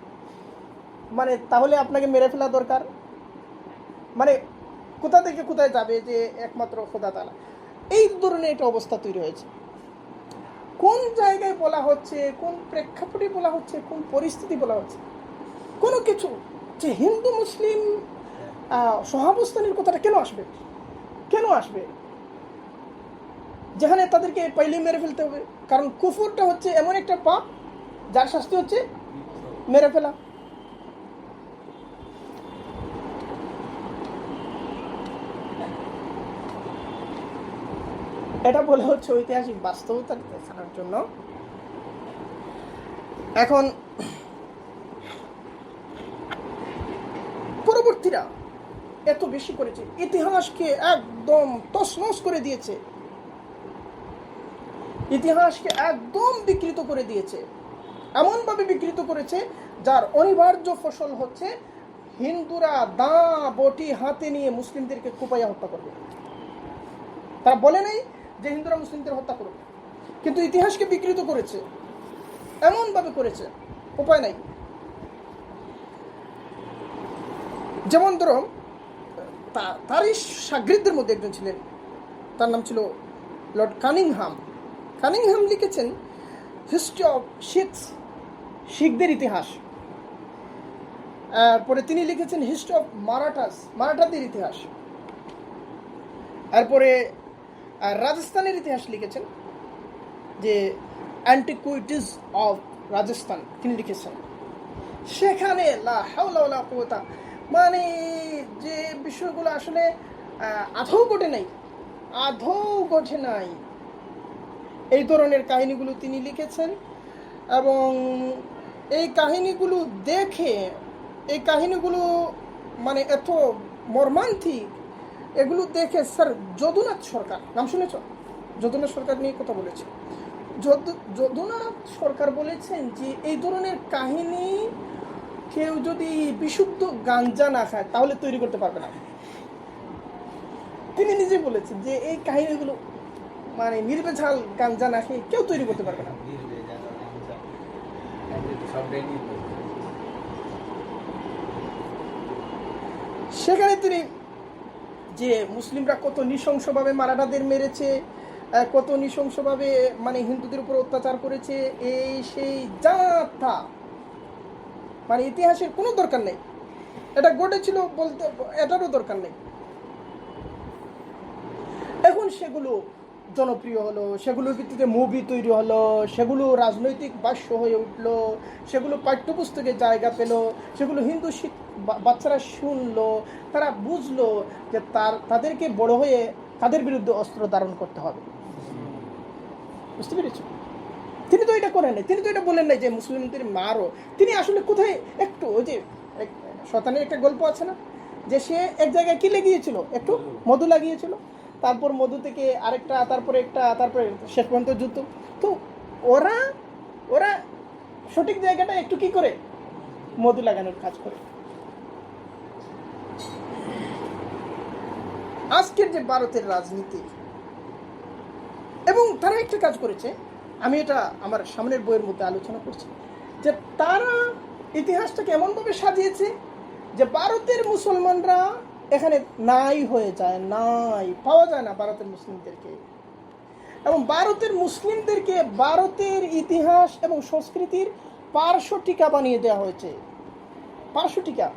Speaker 1: মানে তাহলে আপনাকে মেরে ফেলা দরকার। মানে কোথা থেকে কোথায় যাবে যে একমাত্র খোদা তাআলা? এই ধরনের একটা অবস্থা তৈরি হয়েছে। কোন জায়গায় বলা হচ্ছে, কোন প্রেক্ষাপটে বলা হচ্ছে, কোন পরিস্থিতি বলা হচ্ছে, কোনো কিছু যে হিন্দু মুসলিম সহাবস্থানের কথাটা কেন আসবে? কেন আসবে যেখানে তাদেরকে পাইলে মেরে ফেলতে হবে? কারণ কুফরটা হচ্ছে এমন একটা পাপ যার শাস্তি হচ্ছে মেরে ফেলা। এটা বলে হচ্ছে ঐতিহাসিক বাস্তবতা দেখানোর জন্য। এখন পরবর্তীরা এত বেশি করেছে, ইতিহাসকে একদম তছনছ করে দিয়েছে, ইতিহাসকে একদম বিকৃত করে দিয়েছে, এমনভাবে বিকৃত করেছে যার অনিবার্য ফসল হচ্ছে হিন্দুরা দা বটি হাতে নিয়ে মুসলিমদেরকে কুপাইয়া হত্যা করবে। তারা বলে নাই যে হিন্দুরা মুসলিমদের হত্যা করবে, কিন্তু ইতিহাসকে বিকৃত করেছে, এমনভাবে করেছে উপায় নাই। যেমন ধরো তারই সাগরিদদের মধ্যে একজন ছিলেন, তার নাম ছিল লর্ড কানিংহাম। কানিংহাম লিখেছেন হিস্ট্রি অফ শিখস, শিখদের ইতিহাস। পরে তিনি লিখেছেন হিস্ট্রি অফ মারাঠাস, মারাঠাদের ইতিহাস। এরপরে রাজস্থানের ইতিহাস লিখেছেন, যে অ্যান্টিকুইটিস অফ রাজস্থান তিনি লিখেছেন। সেখানে লা হাওলা ওয়ালা কুওয়াতা, মানে যে বিষয়গুলো আসলে আদৌ ঘটে নাই, আদৌ ঘটে নাই, এই ধরনের কাহিনীগুলো তিনি লিখেছেন। এবং এই কাহিনীগুলো দেখে, এই কাহিনীগুলো মানে এত মর্মান্তিক, এগুলো দেখে স্যার যদুনাথ সরকার, নাম শুনেছ? যদুনাথ সরকার নিয়ে কথা বলেছে। যদুনাথ সরকার বলেছেন যে এই ধরনের কাহিনী কেউ যদি বিশুদ্ধ গাঞ্জা না খায় তাহলে তৈরি করতে পারবে না। তিনি নিজে বলেছেন যে এই কাহিনীগুলো মানে নির্ভেজাল গাঞ্জা না খেয়ে কেউ তৈরি করতে পারবে না। সেখানে তিনি যে মুসলিমরা কত নৃশংসভাবে মারাঠাদের মেরেছে, কত নৃশংসভাবে মানে হিন্দুদের উপর অত্যাচার করেছে, এই সেই যা, মানে ইতিহাসের কোনো দরকার নেই, এটা ঘটেছিল বলতে এটারও দরকার নেই। এখন সেগুলো জনপ্রিয় হলো, সেগুলোর ভিত্তিতে মুভি তৈরি হলো, সেগুলো রাজনৈতিক ভাষ্য হয়ে উঠলো, সেগুলো পাঠ্যপুস্তকে জায়গা পেল, সেগুলো হিন্দু বাচ্চারা শুনলো, তারা বুঝলো যে তাদেরকে বড় হয়ে তাদের বিরুদ্ধে অস্ত্র ধারণ করতে হবে। বুঝতে পেরেছ? তিনি তো এটা করেন নাই, তিনি তো এটা বলেন নাই যে মুসলিমদের মারো। তিনি আসলে কোথায় একটু ওই যে শয়তানের একটা গল্প আছে না, যে সে এক জায়গায় কি লাগিয়েছিল, একটু মধু লাগিয়েছিল, তারপর মধু থেকে আরেকটা, তারপরে একটা, তারপরে শেষ পর্যন্ত যুদ্ধ। তো ওরা ওরা সঠিক জায়গাটা একটু কি করে মধু লাগানোর কাজ করে। আজকের যে ভারতের রাজনীতি, এবং তারা একটা কাজ করেছে, আমি এটা আমার সামনের বইয়ের মধ্যে আলোচনা করছি, যে তারা ইতিহাসটাকে এমনভাবে সাজিয়েছে যে ভারতের মুসলমানরা এখানে নাই হয়ে যায়, নাই পাওয়া যায় না ভারতের মুসলিমদেরকে। এবং ভারতের মুসলিমদেরকে ভারতের ইতিহাস এবং সংস্কৃতির পার্শ্ব টিকা বানিয়ে দেওয়া হয়েছে। পার্শ্ব টিকা,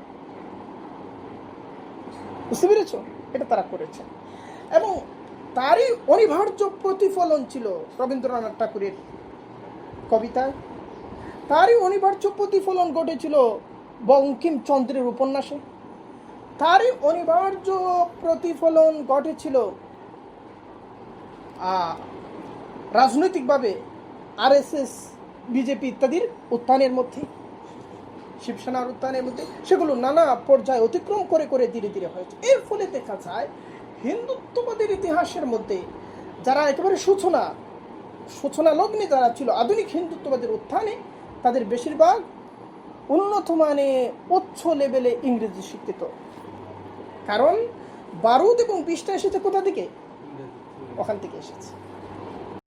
Speaker 1: বুঝতে পেরেছ? এটা তারা করেছে এবং তারই অনিবার্য প্রতিফলন ছিল রবীন্দ্রনাথ ঠাকুরের কবিতায়, তারই অনিবার্য প্রতিফলন ঘটেছিল বঙ্কিমচন্দ্রের উপন্যাসে, তারই অনিবার্য প্রতিফলন ঘটেছিল রাজনৈতিকভাবে আরএসএস, বিজেপি ইত্যাদির উত্থানের মধ্যে, শিবসেনার উত্থানের মধ্যে। সেগুলো নানা পর্যায়ে অতিক্রম করে করে ধীরে ধীরে হয়েছে। এর ফলে দেখা যায় হিন্দুত্ববাদের ইতিহাসের মধ্যে যারা একেবারে সূচনা লগ্নে যারা ছিল আধুনিক হিন্দুত্ববাদের উত্থানে, তাদের বেশিরভাগ উন্নত মানে উচ্চ লেভেলে ইংরেজি শিক্ষিত। কারণ বারুদ এবং বিষটা এসেছে কোথা থেকে? ওখান থেকে এসেছে।